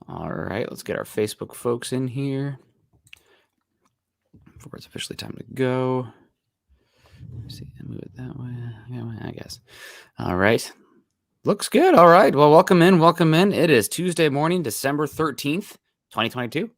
All right, let's get our Facebook folks in here before it's officially time to go. Let's see, move it that way. Yeah, I guess. All right. Looks good. All right. Well, welcome in. Welcome in. It is Tuesday morning, December 13th, 2022.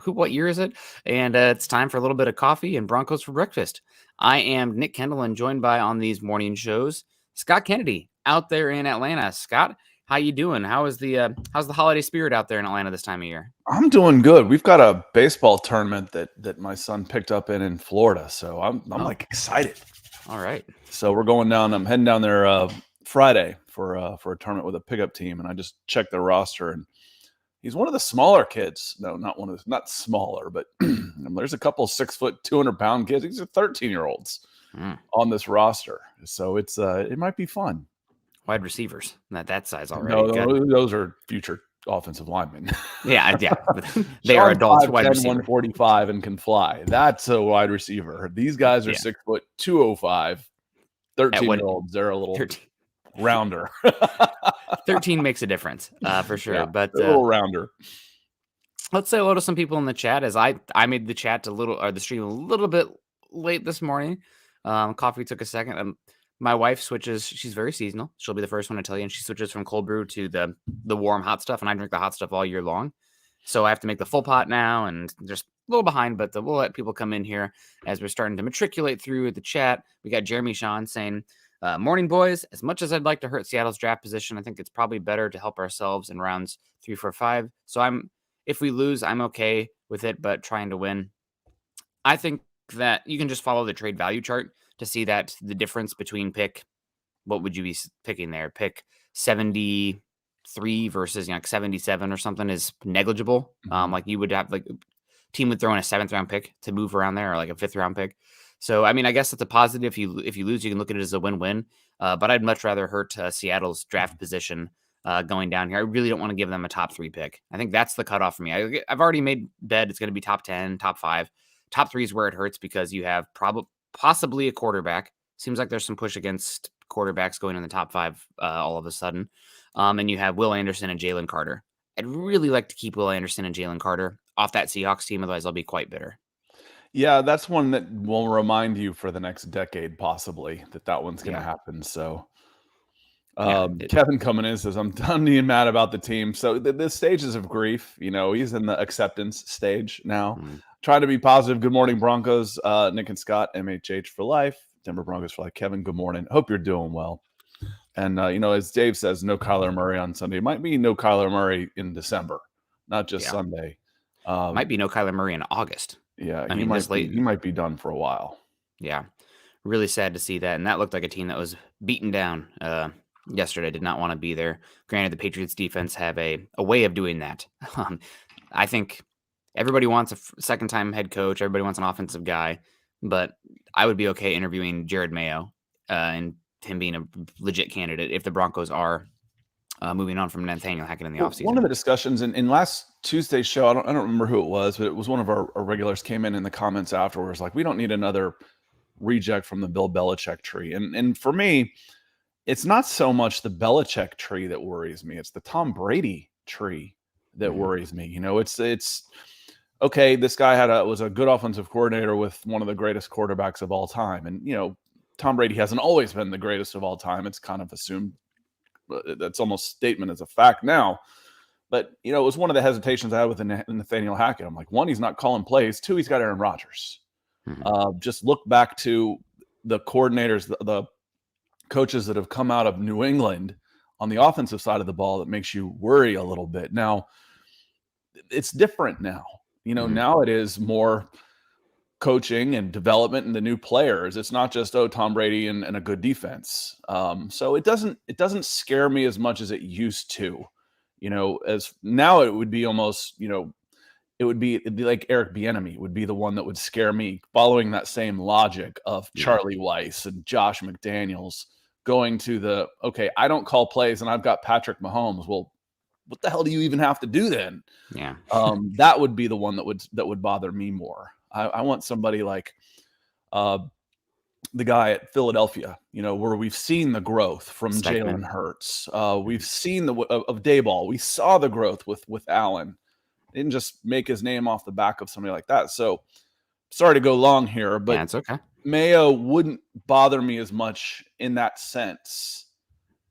What year is it? And it's time for a little bit of coffee and Broncos for breakfast. I am Nick Kendell and joined by on these morning shows, Scott Kennedy out there in Atlanta. Scott, how you doing? How's the holiday spirit out there in Atlanta this time of year? I'm doing good. We've got a baseball tournament that my son picked up in Florida, so I'm like excited. All right. So we're going down. I'm heading down there Friday for a tournament with a pickup team, and I just checked their roster, and he's one of the smaller kids. No, not smaller, but there's a couple 6 foot, 200-pound kids. These are 13-year-olds on this roster, so it might be fun. Wide receivers, not that size already. No, those are future offensive linemen. Yeah. They are adults. 5'10", 145 and can fly. That's a wide receiver. These guys are 6 foot, 205. 13-year-olds. They're a little 13. Rounder. 13 makes a difference for sure. Yeah, but a little rounder. Let's say hello to some people in the chat, as I made the chat the stream a little bit late this morning. Coffee took a second. My wife switches. She's very seasonal. She'll be the first one to tell you. And she switches from cold brew to the warm hot stuff. And I drink the hot stuff all year long. So I have to make the full pot now and just a little behind. But we'll let people come in here as we're starting to matriculate through the chat. We got Jeremy Sean saying, morning, boys. As much as I'd like to hurt Seattle's draft position, I think it's probably better to help ourselves in rounds 3, 4, 5. So if we lose, I'm okay with it. But trying to win, I think that you can just follow the trade value chart to see that the difference between what would you be picking there? Pick 73 versus 77 or something is negligible. Mm-hmm. Like you would have team would throw in a 7th round pick to move around there, or like a 5th round pick. So I mean, I guess it's a positive. If you lose, you can look at it as a win-win. But I'd much rather hurt Seattle's draft position going down here. I really don't want to give them a top 3 pick. I think that's the cutoff for me. I've already made bet it's going to be top 10, top 5. Top 3 is where it hurts because you have possibly a quarterback. Seems like there's some push against quarterbacks going in the top 5 all of a sudden. And you have Will Anderson and Jalen Carter. I'd really like to keep Will Anderson and Jalen Carter off that Seahawks team. Otherwise, I'll be quite bitter. Yeah, that's one that will remind you for the next decade, possibly, that one's going to happen. So Kevin coming in says, I'm done being mad about the team. So the stages of grief, he's in the acceptance stage now. Trying to be positive. Good morning, Broncos. Nick and Scott, MHH for life. Denver Broncos for life. Kevin, good morning. Hope you're doing well. And, as Dave says, no Kyler Murray on Sunday. It might be no Kyler Murray in December, not just Sunday. Might be no Kyler Murray in August. Yeah, he might be done for a while. Yeah, really sad to see that. And that looked like a team that was beaten down yesterday. Did not want to be there. Granted, the Patriots defense have a way of doing that. I think everybody wants a second-time head coach. Everybody wants an offensive guy. But I would be okay interviewing Jared Mayo and him being a legit candidate if the Broncos are moving on from Nathaniel Hackett in the offseason. One of the discussions in last Tuesday's show, I don't remember who it was, but it was one of our regulars came in the comments afterwards, like, we don't need another reject from the Bill Belichick tree. And for me, it's not so much the Belichick tree that worries me. It's the Tom Brady tree that worries me. It's okay. This guy was a good offensive coordinator with one of the greatest quarterbacks of all time. And, Tom Brady hasn't always been the greatest of all time. It's kind of assumed. That's almost statement as a fact now. But, it was one of the hesitations I had with Nathaniel Hackett. I'm like, 1, he's not calling plays. 2, he's got Aaron Rodgers. Just look back to the coordinators, the coaches that have come out of New England on the offensive side of the ball that makes you worry a little bit. Now, it's different now. Now it is more coaching and development and the new players. It's not just, Tom Brady and a good defense. So it doesn't scare me as much as it used to. As now it would be almost, it'd be like Eric Bieniemy would be the one that would scare me, following that same logic of Charlie Weiss and Josh McDaniels going to I don't call plays and I've got Patrick Mahomes. Well, what the hell do you even have to do then? Yeah. That would be the one that would bother me more. I want somebody like the guy at Philadelphia, where we've seen the growth from Steichman. Jalen Hurts. We've seen the of Dayball. We saw the growth with Allen. Didn't just make his name off the back of somebody like that. So sorry to go long here, Yeah, but it's okay. Mayo wouldn't bother me as much in that sense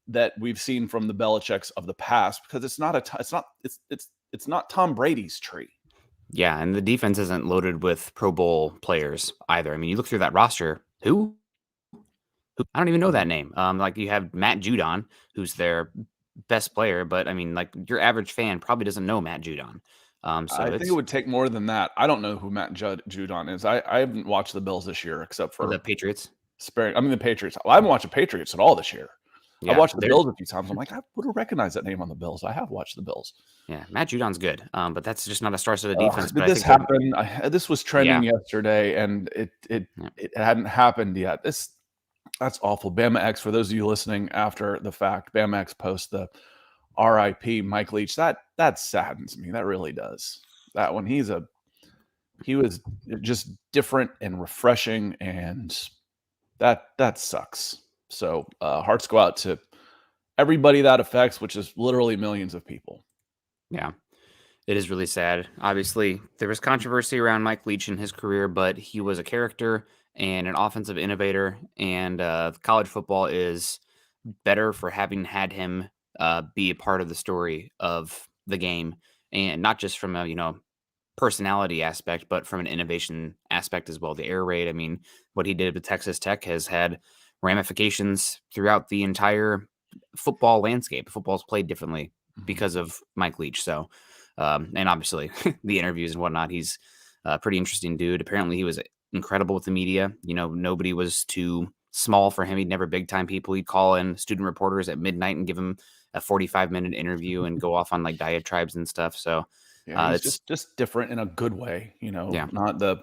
that we've seen from the Belichicks of the past, because it's not Tom Brady's tree. Yeah, and the defense isn't loaded with Pro Bowl players either. I mean, you look through that roster, who? I don't even know that name. Like you have Matt Judon, who's their best player, but I mean, like your average fan probably doesn't know Matt Judon. So I think it it's would take more than that. I don't know who Matt Judon is. I haven't watched the Bills this year except the for Patriots. the Patriots. I haven't watched the Patriots at all this year. I Yeah, watched the Bills a few times. I'm like, I would have recognized that name on the Bills. I have watched the Bills. Matt Judon's good, but that's just not a star-studded defense. Did But I this think they're happen? This was trending yesterday, and it hadn't happened yet. That's awful. Bama X, for those of you listening after the fact, Bama X post the R.I.P. Mike Leach. That saddens me. That really does. That one, he was just different and refreshing, and that sucks. So hearts go out to everybody that affects, which is literally millions of people. Yeah, it is really sad. Obviously, there was controversy around Mike Leach in his career, but he was a character and an offensive innovator. And college football is better for having had him be a part of the story of the game, and not just from a personality aspect, but from an innovation aspect as well. The air raid, I mean, what he did with Texas Tech has had ramifications throughout the entire football landscape. Football's played differently because of Mike Leach. So, and obviously the interviews and whatnot, he's a pretty interesting dude. Apparently he was incredible with the media. Nobody was too small for him. He'd never big time people. He'd call in student reporters at midnight and give them a 45-minute interview and go off on like diatribes and stuff. So, Yeah, he's it's just different in a good way, yeah, not the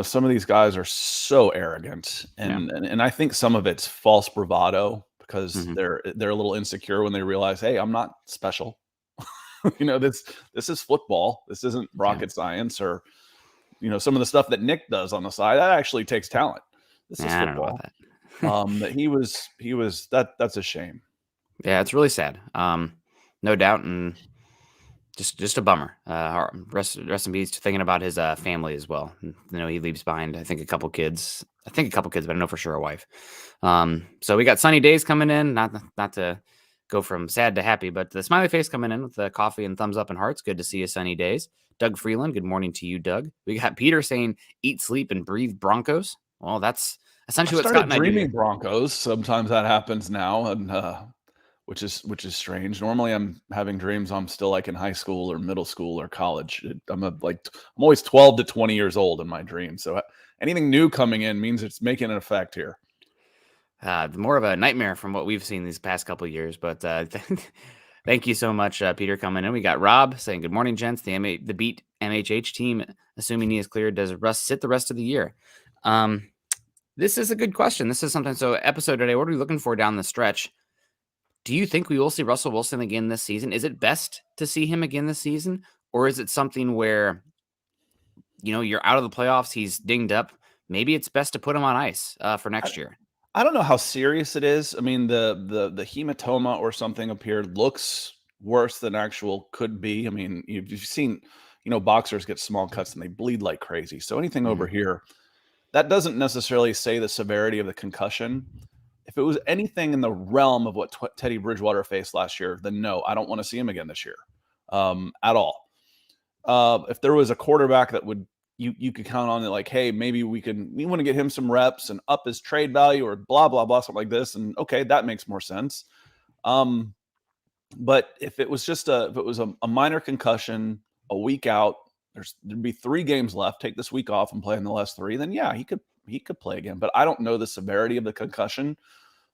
some of these guys are so arrogant, yeah. and I think some of it's false bravado because Mhm. they're a little insecure when they realize, hey, I'm not special. This is football. This isn't Yeah. rocket science, or some of the stuff that Nick does on the side that actually takes talent. This is I don't know about football. that. That he was that's a shame. Yeah, it's really sad. No doubt, and just a bummer. Rest in peace. Thinking about his family as well. He leaves behind, I think, a couple kids. But I know for sure a wife. So we got sunny days coming in. Not to go from sad to happy, but the smiley face coming in with the coffee and thumbs up and hearts. Good to see you, sunny days. Doug Freeland, good morning to you, Doug. We got Peter saying, "Eat, sleep, and breathe Broncos." Well, that's I essentially what Scott started and I do dreaming here. Broncos. Sometimes that happens now, and which is strange. Normally, I'm having dreams I'm still like in high school or middle school or college. I'm always 12 to 20 years old in my dreams. So anything new coming in means it's making an effect here. More of a nightmare from what we've seen these past couple of years. But thank you so much, Peter, coming in. We got Rob saying, "Good morning, gents. The beat MHH team, assuming he is cleared, does Russ sit the rest of the year?" This is a good question. This is something. So, episode today, what are we looking for down the stretch? Do you think we will see Russell Wilson again this season? Is it best to see him again this season, or is it something where you're out of the playoffs, he's dinged up? Maybe it's best to put him on ice for next year. I don't know how serious it is. I mean, the hematoma or something appeared looks worse than actual could be. I mean, you've seen, boxers get small cuts and they bleed like crazy. So anything over Mhm. here, that doesn't necessarily say the severity of the concussion. If it was anything in the realm of what Teddy Bridgewater faced last year, then no, I don't want to see him again this year, at all. If there was a quarterback that would you could count on it, like, hey, maybe we want to get him some reps and up his trade value or blah blah blah, something like this, and okay, that makes more sense. Um, but if it was just a minor concussion, a week out, there'd be 3 games left. Take this week off and play in the last 3. Then yeah, he could play again. But I don't know the severity of the concussion.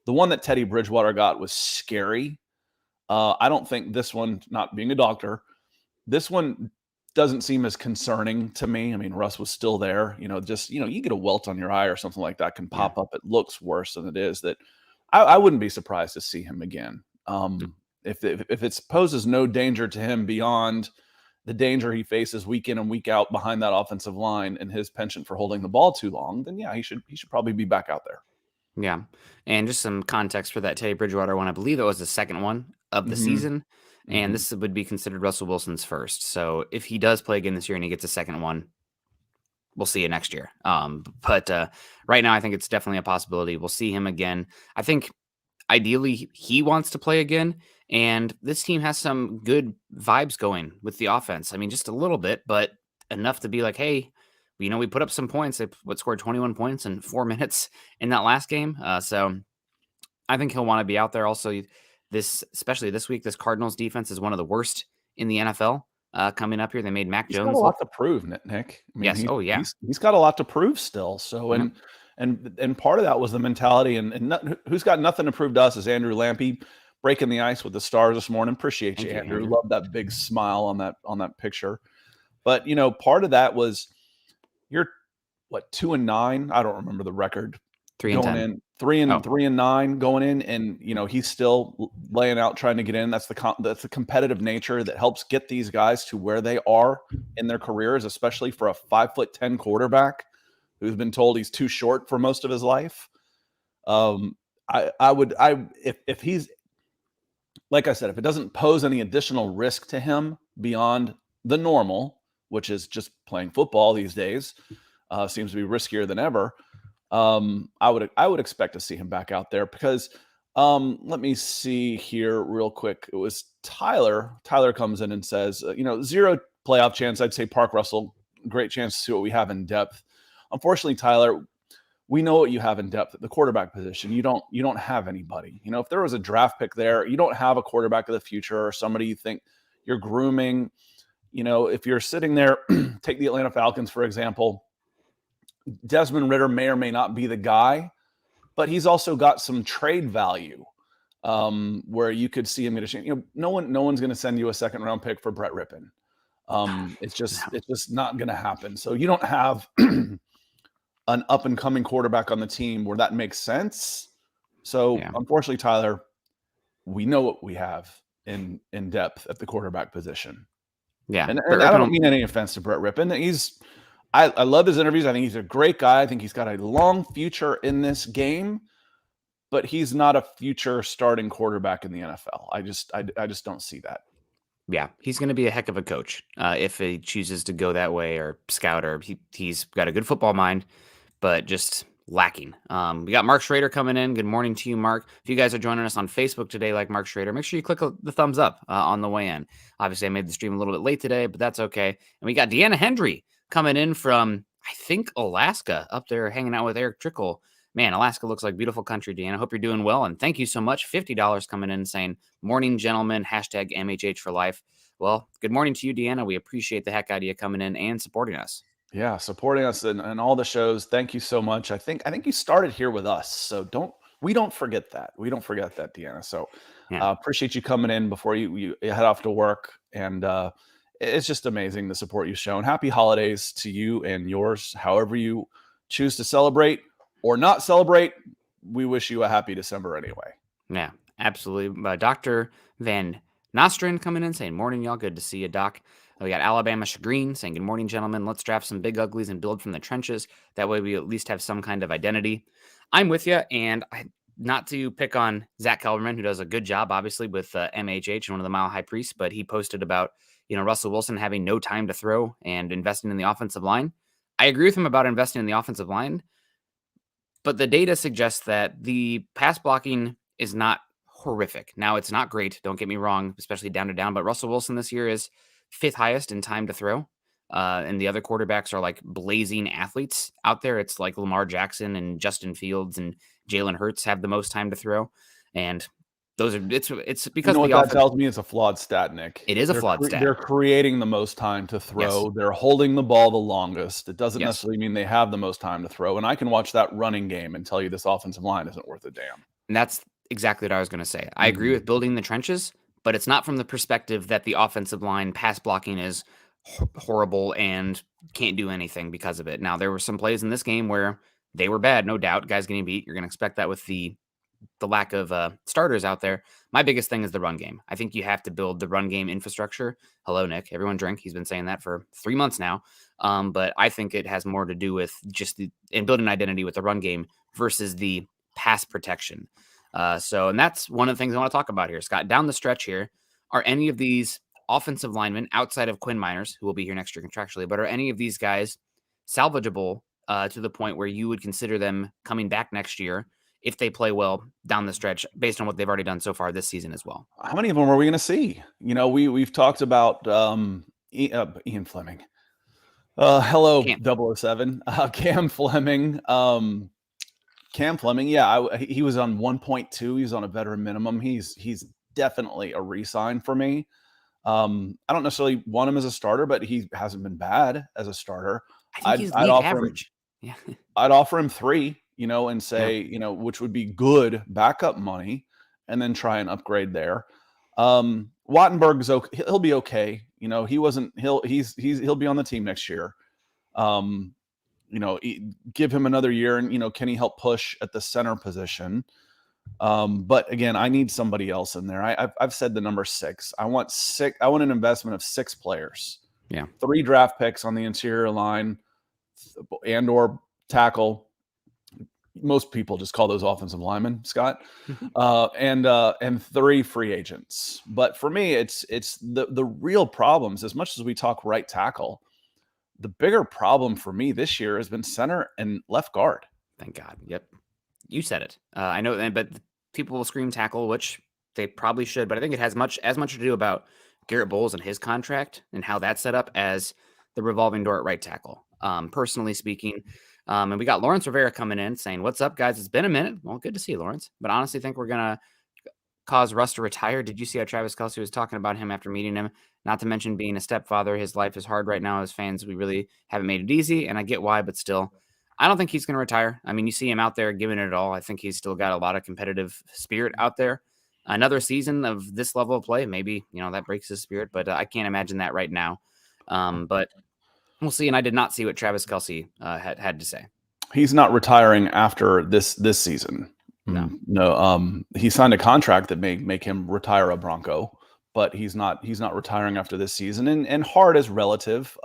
The one that Teddy Bridgewater got was scary. I don't think this one, not being a doctor, this one doesn't seem as concerning to me. I mean, Russ was still there. You get a welt on your eye or something like that can Yeah. pop up. It looks worse than it is. That I wouldn't be surprised to see him again. If it poses no danger to him beyond the danger he faces week in and week out behind that offensive line and his penchant for holding the ball too long, then yeah, he should probably be back out there. Yeah. And just some context for that Teddy Bridgewater one, I believe it was the second one of the Mm-hmm. season, and this would be considered Russell Wilson's first. So if he does play again this year and he gets a second one, we'll see it next year. But right now, I think it's definitely a possibility. We'll see him again. I think ideally he wants to play again, and this team has some good vibes going with the offense. I mean, just a little bit, but enough to be like, hey, we put up some points. They scored 21 points in 4 minutes in that last game. So I think he'll want to be out there. Also, especially this week, this Cardinals defense is one of the worst in the NFL. Coming up here, they made Mac He's got a Jones lot look. to prove, Nick. I mean, Yes. Oh yeah. he's got a lot to prove still. So Yep. and part of that was the mentality. And who's got nothing to prove to us is Andrew Lampy breaking the ice with the Stars this morning. Appreciate Thank you, you, Andrew. Andrew. Love that big smile on that picture. But part of that was you're what 2-9. I don't remember the record. 3 and Going 10. in 3-9 going in, and he's still laying out trying to get in. That's the competitive nature that helps get these guys to where they are in their careers, especially for a 5'10" quarterback who's been told he's too short for most of his life. If he's, like I said, if it doesn't pose any additional risk to him beyond the normal, which is just playing football these days, seems to be riskier than ever. I would expect to see him back out there because let me see here real quick. It was Tyler. Tyler comes in and says, 0 playoff chance. I'd say Park Russell, great chance to see what we have in depth. Unfortunately, Tyler, we know what you have in depth at the quarterback position. You don't have anybody. If there was a draft pick there, you don't have a quarterback of the future or somebody you think you're grooming. If you're sitting there, take the Atlanta Falcons, for example. Desmond Ridder may or may not be the guy, but he's also got some trade value where you could see him get a chance. No one's going to send you a second round pick for Brett Rippon. It's just not going to happen. So you don't have an up and coming quarterback on the team where that makes sense. So Unfortunately, Tyler, we know what we have in depth at the quarterback position. Yeah, and I don't mean any offense to Brett Rippon. I love his interviews. I think he's a great guy. I think he's got a long future in this game, but he's not a future starting quarterback in the NFL. I just don't see that. Yeah, he's going to be a heck of a coach if he chooses to go that way or scout, or he's got a good football mind, but just lacking. We got Mark Schrader coming in. Good morning to you, Mark. If you guys are joining us on Facebook today, like Mark Schrader, make sure you click the thumbs up on the way in. Obviously, I made the stream a little bit late today, but that's okay. And we got Deanna Hendry coming in from, I think, Alaska, up there hanging out with Eric Trickle. Man, Alaska looks like beautiful country, Deanna. Hope you're doing well. And thank you so much. $50 coming in saying, morning, gentlemen, hashtag MHH for life. Well, good morning to you, Deanna. We appreciate the heck out of you coming in and supporting us. Yeah, supporting us in all the shows. Thank you so much. I think you started here with us. So we don't forget that. We don't forget that, Deanna. So appreciate you coming in before you head off to work. And it's just amazing the support you've shown. Happy holidays to you and yours, however you choose to celebrate or not celebrate. We wish you a happy December anyway. Yeah, absolutely. Dr. Van Nostrand coming in saying, morning, y'all. Good to see you, Doc. We got Alabama Shagreen saying, good morning, gentlemen. Let's draft some big uglies and build from the trenches. That way we at least have some kind of identity. I'm with you. And not to pick on Zach Kelberman, who does a good job, obviously, with MHH and one of the Mile High Priests, but he posted about, Russell Wilson having no time to throw and investing in the offensive line. I agree with him about investing in the offensive line, but the data suggests that the pass blocking is not horrific. Now, it's not great. Don't get me wrong, especially down to down, but Russell Wilson this year is 5th highest in time to throw. And the other quarterbacks are like blazing athletes out there. It's like Lamar Jackson and Justin Fields and Jalen Hurts have the most time to throw. And those are it's because what that tells me is a flawed stat, Nick. It is a flawed stat. They're creating the most time to throw. Yes. They're holding the ball the longest. It doesn't necessarily mean they have the most time to throw. And I can watch that running game and tell you this offensive line isn't worth a damn. And that's exactly what I was going to say. I agree with building the trenches, but it's not from the perspective that the offensive line pass blocking is horrible and can't do anything because of it. Now, there were some plays in this game where they were bad, no doubt. Guys getting beat. You're going to expect that with the the lack of starters out there. My biggest thing is the run game. I think you have to build the run game infrastructure. Hello, Nick. Everyone drink. He's been saying that for 3 months now. But I think it has more to do with just and building identity with the run game versus the pass protection. And that's one of the things I want to talk about here, Scott. Down the stretch here, are any of these offensive linemen outside of Quinn Miners, who will be here next year contractually, but are any of these guys salvageable to the point where you would consider them coming back next year if they play well down the stretch based on what they've already done so far this season as well? How many of them are we going to see? We've talked about Ian Fleming. Hello, Can't. 007. Cam Fleming. Cam Fleming. Yeah, he was on 1.2. He was on a veteran minimum. He's definitely a re-sign for me. I don't necessarily want him as a starter, but he hasn't been bad as a starter. I think he's I'd league offer average. him, I'd offer him 3, and say, which would be good backup money, and then try and upgrade there. Wattenberg's okay. He'll be okay. He'll be on the team next year. Give him another year, and can he help push at the center position? But again, I need somebody else in there. I've said the number 6. I want an investment of 6 players. Yeah. 3 draft picks on the interior line and or tackle. Most people just call those offensive linemen, Scott, and 3 free agents. But for me, it's the real problems. As much as we talk right tackle, the bigger problem for me this year has been center and left guard. Thank God. Yep. You said it. I know, but people will scream tackle, which they probably should. But I think it has as much to do about Garrett Bowles and his contract and how that's set up as the revolving door at right tackle. Personally speaking, and we got Lawrence Rivera coming in saying, "What's up, guys? It's been a minute." Well, good to see you, Lawrence. But I honestly think we're gonna cause Russ to retire. Did you see how Travis Kelce was talking about him after meeting him? Not to mention being a stepfather. His life is hard right now as fans. We really haven't made it easy, and I get why, but still, I don't think he's going to retire. I mean, you see him out there giving it all. I think he's still got a lot of competitive spirit out there. Another season of this level of play, maybe, that breaks his spirit, but I can't imagine that right now. But we'll see. And I did not see what Travis Kelce had to say. He's not retiring after this season. No. He signed a contract that may make him retire a Bronco, but he's not retiring after this season. And hard is relative.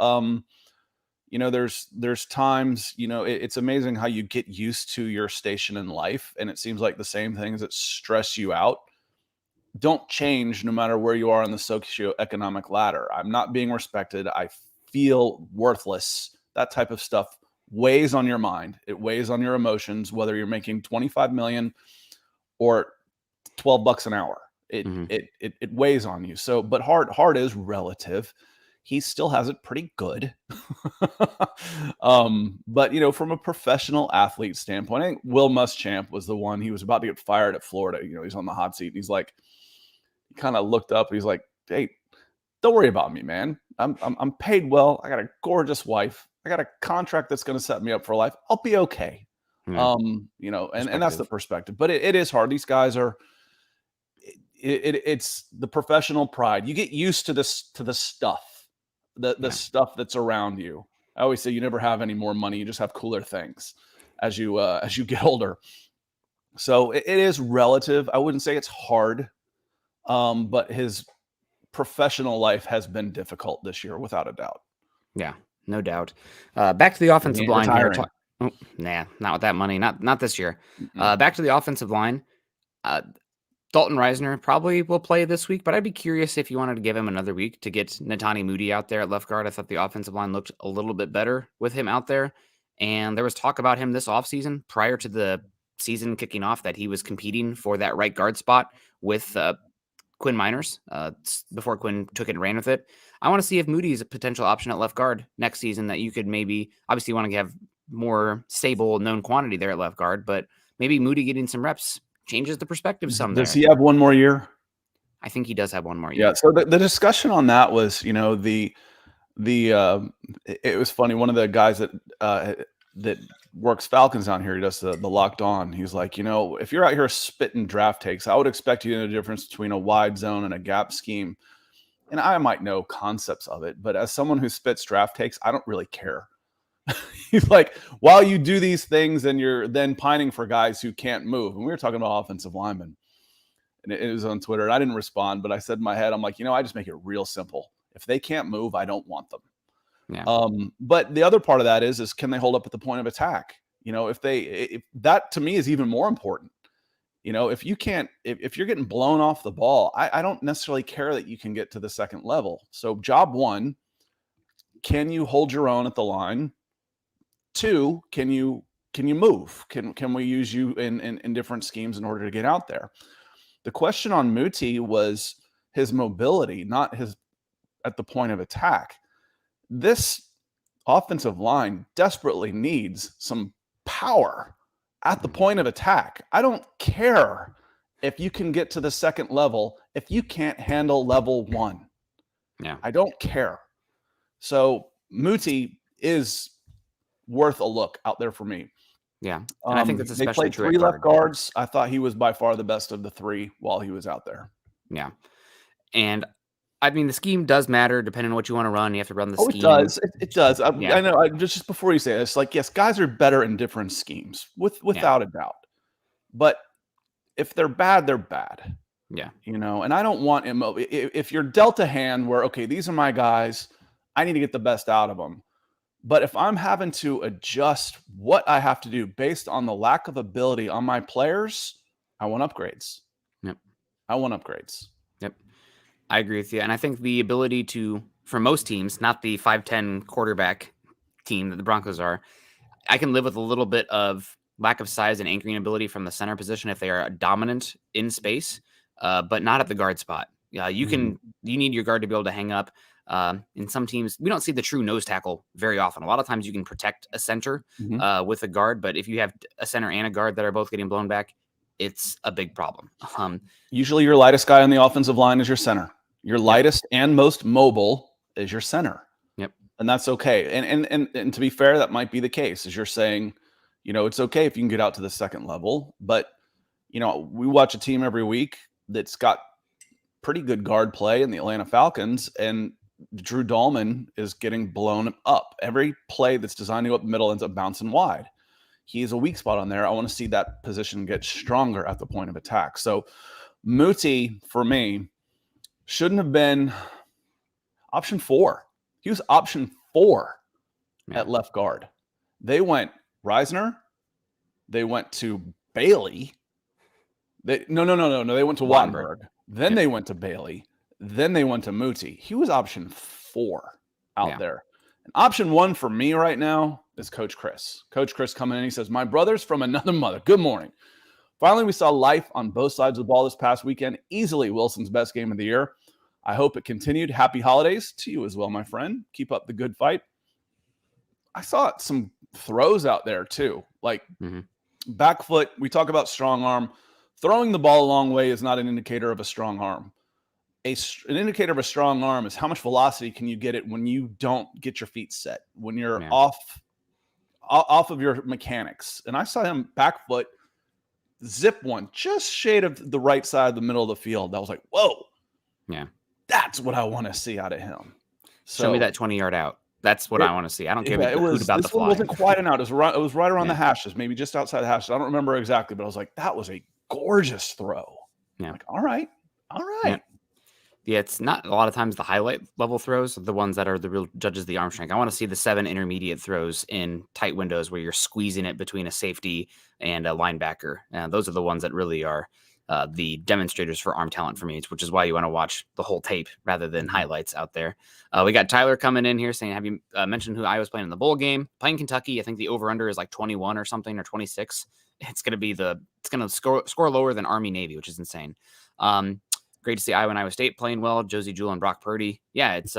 There's times, it's amazing how you get used to your station in life, and it seems like the same things that stress you out don't change no matter where you are on the socioeconomic ladder. I'm not being respected. I feel worthless. That type of stuff weighs on your mind. It weighs on your emotions, whether you're making 25 million or $12 an hour. It weighs on you. So, but hard is relative. He still has it pretty good. But from a professional athlete standpoint, I think Will Muschamp was the one. He was about to get fired at Florida. He's on the hot seat. And he's like, he kind of looked up. He's like, "Hey, don't worry about me, man. I'm paid well. I got a gorgeous wife. I got a contract that's going to set me up for life. I'll be okay." Yeah. And that's the perspective. But it is hard. These guys are. It's the professional pride. You get used to the stuff, the stuff that's around you. I always say you never have any more money. You just have cooler things as you get older. So it is relative. I wouldn't say it's hard, but his professional life has been difficult this year, without a doubt. Yeah, no doubt. Back to the offensive line here. Not with that money. Not this year. Back to the offensive line. Dalton Reisner probably will play this week, but I'd be curious if you wanted to give him another week to get Netani Moody out there at left guard. I thought the offensive line looked a little bit better with him out there. And there was talk about him this offseason prior to the season kicking off that he was competing for that right guard spot with Quinn Miners before Quinn took it and ran with it. I want to see if Moody is a potential option at left guard next season that you could maybe, obviously you want to have more stable known quantity there at left guard, but maybe Moody getting some reps changes the perspective some. Does he have one more year? I think he does have one more year. Yeah. So the discussion on that was, it was funny. One of the guys that works Falcons down here, he does the Locked On. He's like, if you're out here spitting draft takes, I would expect you to know the difference between a wide zone and a gap scheme. And I might know concepts of it, but as someone who spits draft takes, I don't really care. He's like, while you do these things and you're then pining for guys who can't move. And we were talking about offensive linemen, and it was on Twitter. And I didn't respond, but I said in my head, I'm like, I just make it real simple. If they can't move, I don't want them. Yeah. But the other part of that is can they hold up at the point of attack? If that to me is even more important. If you can't, if you're getting blown off the ball, I don't necessarily care that you can get to the second level. So job one, can you hold your own at the line? Two, can you move? Can we use you in different schemes in order to get out there? The question on Muti was his mobility, not his at the point of attack. This offensive line desperately needs some power at the point of attack. I don't care if you can get to the second level if you can't handle level one. Yeah. I don't care. So Muti is worth a look out there for me. Yeah. And I think that's especially they played true three at left guard. guards. I thought he was by far the best of the three while he was out there. Yeah. And I mean, the scheme does matter depending on what you want to run. You have to run the scheme. It does. It does. I Yeah. know. Just before you say this, like, yes, guys are better in different schemes, without a doubt. But if they're bad, they're bad. Yeah. And I don't want if you're dealt a hand where, okay, these are my guys, I need to get the best out of them. But if I'm having to adjust what I have to do based on the lack of ability on my players, I want upgrades. Yep. I want upgrades. Yep. I agree with you. And I think the ability to, for most teams, not the 5'10" quarterback team that the Broncos are, I can live with a little bit of lack of size and anchoring ability from the center position if they are dominant in space, but not at the guard spot. You need your guard to be able to hang up. In some teams, we don't see the true nose tackle very often. A lot of times you can protect a center with a guard, but if you have a center and a guard that are both getting blown back, it's a big problem. Usually your lightest guy on the offensive line is your center. Your lightest and most mobile is your center. Yep. And that's okay. And to be fair, that might be the case, as you're saying, it's okay if you can get out to the second level. But, we watch a team every week that's got pretty good guard play in the Atlanta Falcons, and Drew Dahlman is getting blown up. Every play that's designed to go up the middle ends up bouncing wide. He is a weak spot on there. I want to see that position get stronger at the point of attack. So Muti, for me, shouldn't have been option 4. He was option 4 at left guard. They went Reisner. They went to Bailey. No. They went to Wattenberg. Then they went to Bailey. Then they went to Muti. He was option 4 out there. And option 1 for me right now is Coach Chris. Coach Chris coming in. He says, "My brother's from another mother. Good morning. Finally, we saw life on both sides of the ball this past weekend. Easily Wilson's best game of the year. I hope it continued. Happy holidays to you as well, my friend. Keep up the good fight." I saw some throws out there too. Like back foot. We talk about strong arm. Throwing the ball a long way is not an indicator of a strong arm. An indicator of a strong arm is how much velocity can you get it when you don't get your feet set, when you're off of your mechanics. And I saw him back foot zip one just shade of the right side of the middle of the field. I was like, whoa. Yeah. That's what I want to see out of him. So, show me that 20-yard out. That's what I want to see. I don't care about the fly. This one wasn't quite an out. It was right around the hashes, maybe just outside the hashes. I don't remember exactly, but I was like, that was a gorgeous throw. Yeah. Like, all right. Yeah, it's not a lot of times the highlight level throws are the ones that are the real judges of the arm strength. I want to see the 7 intermediate throws in tight windows where you're squeezing it between a safety and a linebacker. Those are the ones that really are the demonstrators for arm talent for me, which is why you want to watch the whole tape rather than highlights out there. We got Tyler coming in here saying, have you mentioned who I was playing in the bowl game? Playing Kentucky, I think the over-under is like 21 or something, or 26. It's going to score lower than Army Navy, which is insane. Great to see Iowa and Iowa State playing well. Josie Jewell and Brock Purdy. Yeah, it's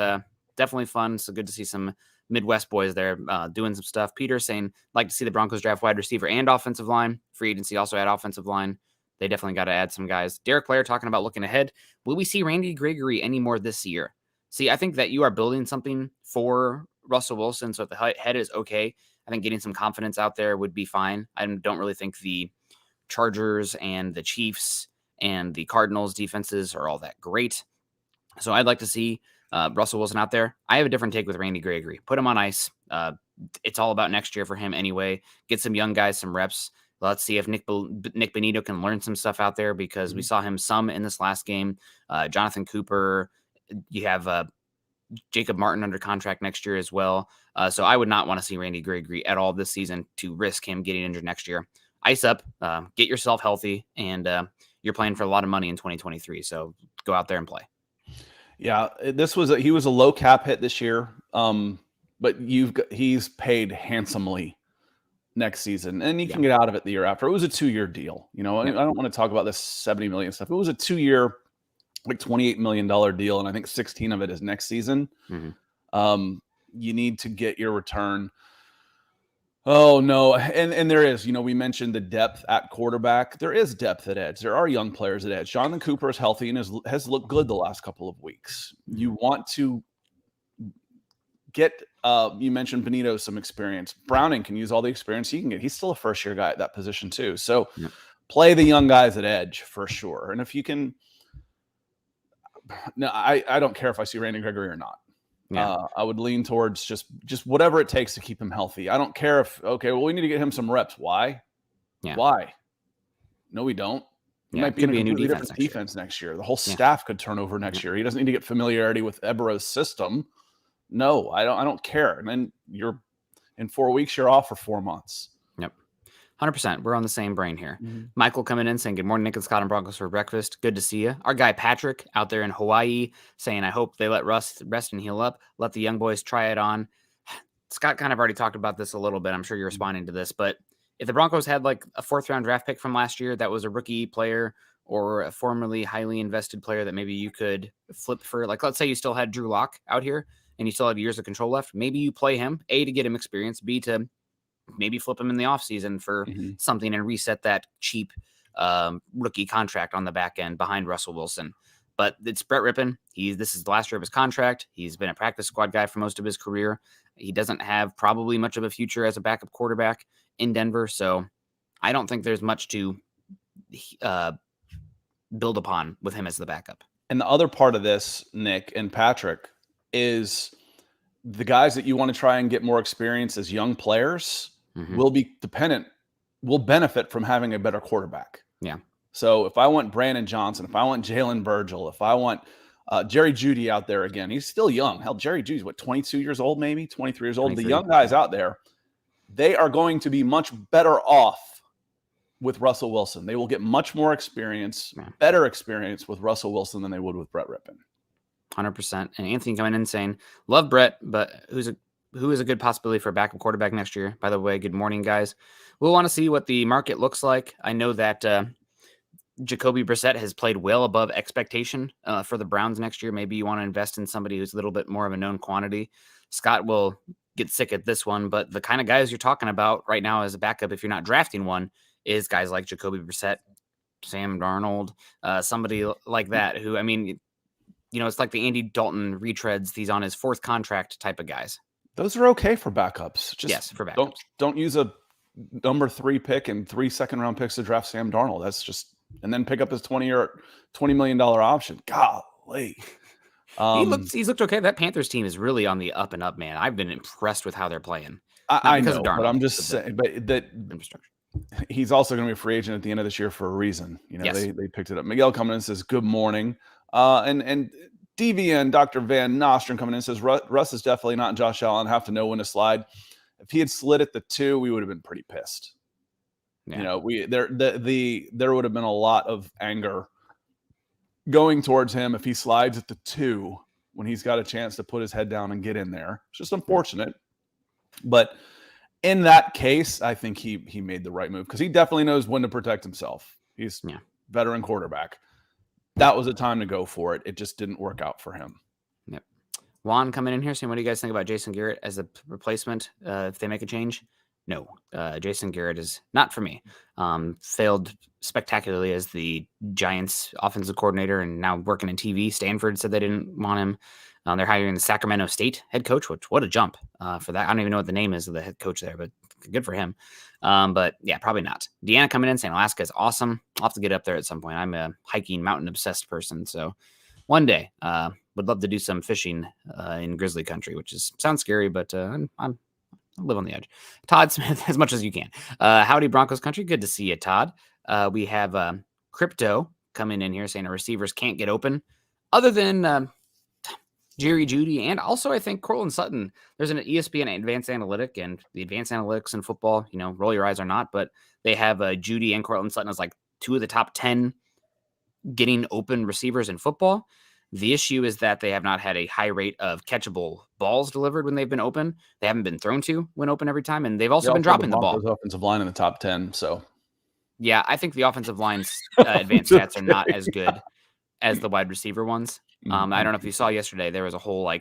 definitely fun. So good to see some Midwest boys there doing some stuff. Peter saying, like to see the Broncos draft wide receiver and offensive line. Free agency also had offensive line. They definitely got to add some guys. Derek Blair talking about looking ahead. Will we see Randy Gregory anymore this year? See, I think that you are building something for Russell Wilson. So if the head is okay, I think getting some confidence out there would be fine. I don't really think the Chargers and the Chiefs and the Cardinals defenses are all that great. So I'd like to see Russell Wilson out there. I have a different take with Randy Gregory. Put him on ice. it's all about next year for him anyway. Get some young guys some reps. Let's see if Nick Bonito can learn some stuff out there, because we saw him some in this last game. Jonathan Cooper, you have Jacob Martin under contract next year as well. So I would not want to see Randy Gregory at all this season to risk him getting injured next year. Ice up, get yourself healthy, and you're playing for a lot of money in 2023. So go out there and play. Yeah, he was a low cap hit this year, but he's paid handsomely next season, and he can get out of it the year after. It was a 2-year deal. I don't want to talk about this 70 million stuff. It was a 2-year, like $28 million deal, and I think 16 of it is next season. You need to get your return. Oh no, and there is, we mentioned the depth at quarterback. There is depth at edge. There are young players at edge. Jonathan Cooper is healthy and has looked good the last couple of weeks. You want to get, you mentioned Benito, some experience. Browning can use all the experience he can get. He's still a first-year guy at that position too. So play the young guys at edge for sure. And if you can, no, I don't care if I see Randy Gregory or not. I would lean towards just whatever it takes to keep him healthy. I don't care if, we need to get him some reps. Why? Why? No, we don't. He might be in a completely different defense next year. The whole staff could turn over next year. He doesn't need to get familiarity with Eberro's system. No, I don't care. And then in 4 weeks, you're off for 4 months. 100%. We're on the same brain here. Michael coming in saying, good morning, Nick and Scott and Broncos for breakfast. Good to see you. Our guy Patrick out there in Hawaii saying, I hope they let Russ rest and heal up. Let the young boys try it on. Scott kind of already talked about this a little bit. I'm sure you're responding to this, but if the Broncos had like a 4th-round draft pick from last year that was a rookie player or a formerly highly invested player that maybe you could flip for, like, let's say you still had Drew Lock out here and you still had years of control left, maybe you play him, A, to get him experience, B, to maybe flip him in the offseason for something and reset that cheap rookie contract on the back end behind Russell Wilson. But it's Brett Rippon. This is the last year of his contract. He's been a practice squad guy for most of his career. He doesn't have probably much of a future as a backup quarterback in Denver. So I don't think there's much to build upon with him as the backup. And the other part of this, Nick and Patrick, is the guys that you want to try and get more experience as young players will benefit from having a better quarterback. So if I want Brandon Johnson, if I want Jalen Virgil, if I want Jerry Jeudy out there again, he's still young. Hell, Jerry Judy's 22 years old, maybe 23 years old. 23. The young guys out there, they are going to be much better off with Russell Wilson. They will get much more experience, better experience with Russell Wilson than they would with Brett Rippon. 100%. And Anthony coming in saying, love Brett, but who is a good possibility for a backup quarterback next year? By the way, good morning, guys. We'll want to see what the market looks like. I know that Jacoby Brissett has played well above expectation for the Browns next year. Maybe you want to invest in somebody who's a little bit more of a known quantity. Scott will get sick at this one, but the kind of guys you're talking about right now as a backup, if you're not drafting one, is guys like Jacoby Brissett, Sam Darnold, somebody like that who, I mean, it's like the Andy Dalton retreads. He's on his 4th contract type of guys. Those are okay for backups. Yes, for backups. Don't use a number 3 pick and 3 second-round picks to draft Sam Darnold. That's just, and then pick up his $20 million option. Golly. He's looked okay. That Panthers team is really on the up and up, man. I've been impressed with how they're playing. I know, but I'm just saying, but that infrastructure. He's also going to be a free agent at the end of this year for a reason. They picked it up. Miguel coming in says, good morning. And DVN, Dr. Van Nostrum coming in says, Russ is definitely not Josh Allen. Have to know when to slide. If he had slid at the 2, we would have been pretty pissed. There would have been a lot of anger going towards him if he slides at the 2 when he's got a chance to put his head down and get in there. It's just unfortunate. But in that case, I think he made the right move because he definitely knows when to protect himself. He's veteran quarterback. That was a time to go for it. It just didn't work out for him. Yep. Juan coming in here saying, what do you guys think about Jason Garrett as a replacement if they make a change? No. Jason Garrett is not for me. Failed spectacularly as the Giants offensive coordinator and now working in TV. Stanford said they didn't want him. They're hiring the Sacramento State head coach, which what a jump for that. I don't even know what the name is of the head coach there, but good for him. But yeah, probably not. Deanna coming in saying Alaska is awesome. I'll have to get up there at some point. I'm a hiking mountain obsessed person. So one day would love to do some fishing in grizzly country, which sounds scary, but I'm live on the edge. Todd Smith, as much as you can. Howdy Broncos country. Good to see you, Todd. We have Crypto coming in here saying our receivers can't get open other than Jerry Jeudy, and also I think Cortland Sutton. There's an ESPN advanced analytic, and the advanced analytics in football, roll your eyes or not, but they have Jeudy and Cortland Sutton as like 2 of the top 10 getting open receivers in football. The issue is that they have not had a high rate of catchable balls delivered when they've been open. They haven't been thrown to when open every time, and they've also been dropping the ball. Offensive line in the top 10, so. Yeah, I think the offensive line's advanced stats are not as good as the wide receiver ones. I don't know if you saw yesterday, there was a whole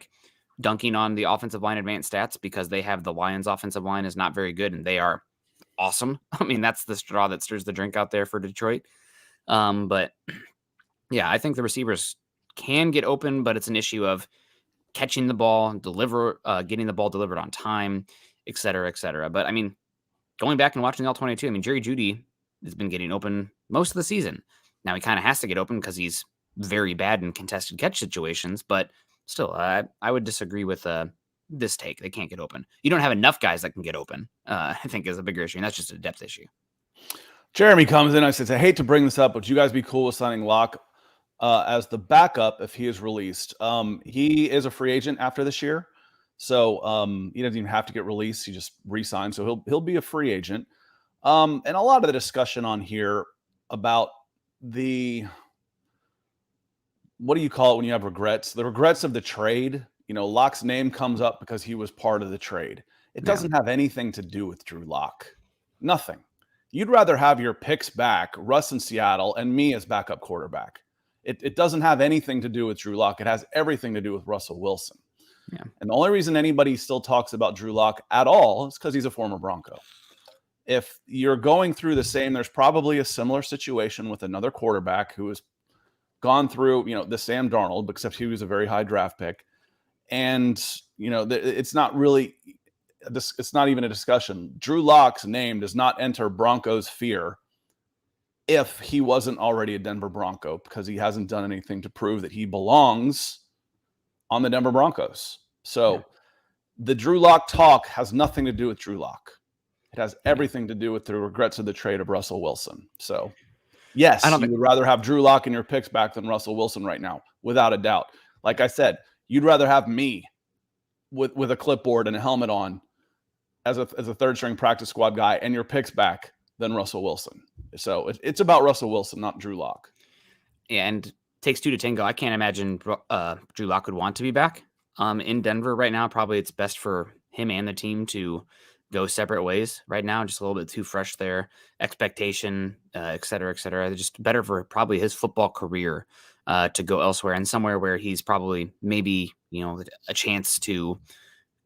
dunking on the offensive line advanced stats because they have the Lions offensive line is not very good and they are awesome. I mean, that's the straw that stirs the drink out there for Detroit. But yeah, I think the receivers can get open, but it's an issue of catching the ball, getting the ball delivered on time, et cetera, et cetera. But I mean, going back and watching the All-22, I mean, Jerry Jeudy has been getting open most of the season. Now he kind of has to get open because he's very bad in contested catch situations, but still, I would disagree with this take. They can't get open. You don't have enough guys that can get open, I think is a bigger issue, and that's just a depth issue. Jeremy comes in. I said, I hate to bring this up, but would you guys be cool with signing Locke as the backup if he is released? He is a free agent after this year, so he doesn't even have to get released. He just re-signed, so he'll be a free agent. And a lot of the discussion on here about what do you call it when you have regrets? The regrets of the trade. Locke's name comes up because he was part of the trade. It doesn't have anything to do with Drew Lock. Nothing. You'd rather have your picks back, Russ in Seattle, and me as backup quarterback. It doesn't have anything to do with Drew Lock. It has everything to do with Russell Wilson. Yeah. And the only reason anybody still talks about Drew Lock at all is because he's a former Bronco. If you're going through there's probably a similar situation with another quarterback who has gone through, the Sam Darnold, except he was a very high draft pick. And, it's not even a discussion. Drew Lock's name does not enter Broncos fear if he wasn't already a Denver Bronco, because he hasn't done anything to prove that he belongs on the Denver Broncos. So the Drew Lock talk has nothing to do with Drew Lock. It has everything to do with the regrets of the trade of Russell Wilson. So yes, you would rather have Drew Lock in your picks back than Russell Wilson right now, without a doubt. Like I said, you'd rather have me with a clipboard and a helmet on as a third string practice squad guy and your picks back than Russell Wilson. So it's about Russell Wilson, not Drew Lock. Yeah, and takes two to tango. I can't imagine Drew Lock would want to be back in Denver right now. Probably it's best for him and the team to go separate ways right now. Just a little bit too fresh there. Expectation, et cetera, et cetera. Just better for probably his football career to go elsewhere and somewhere where he's probably maybe, a chance to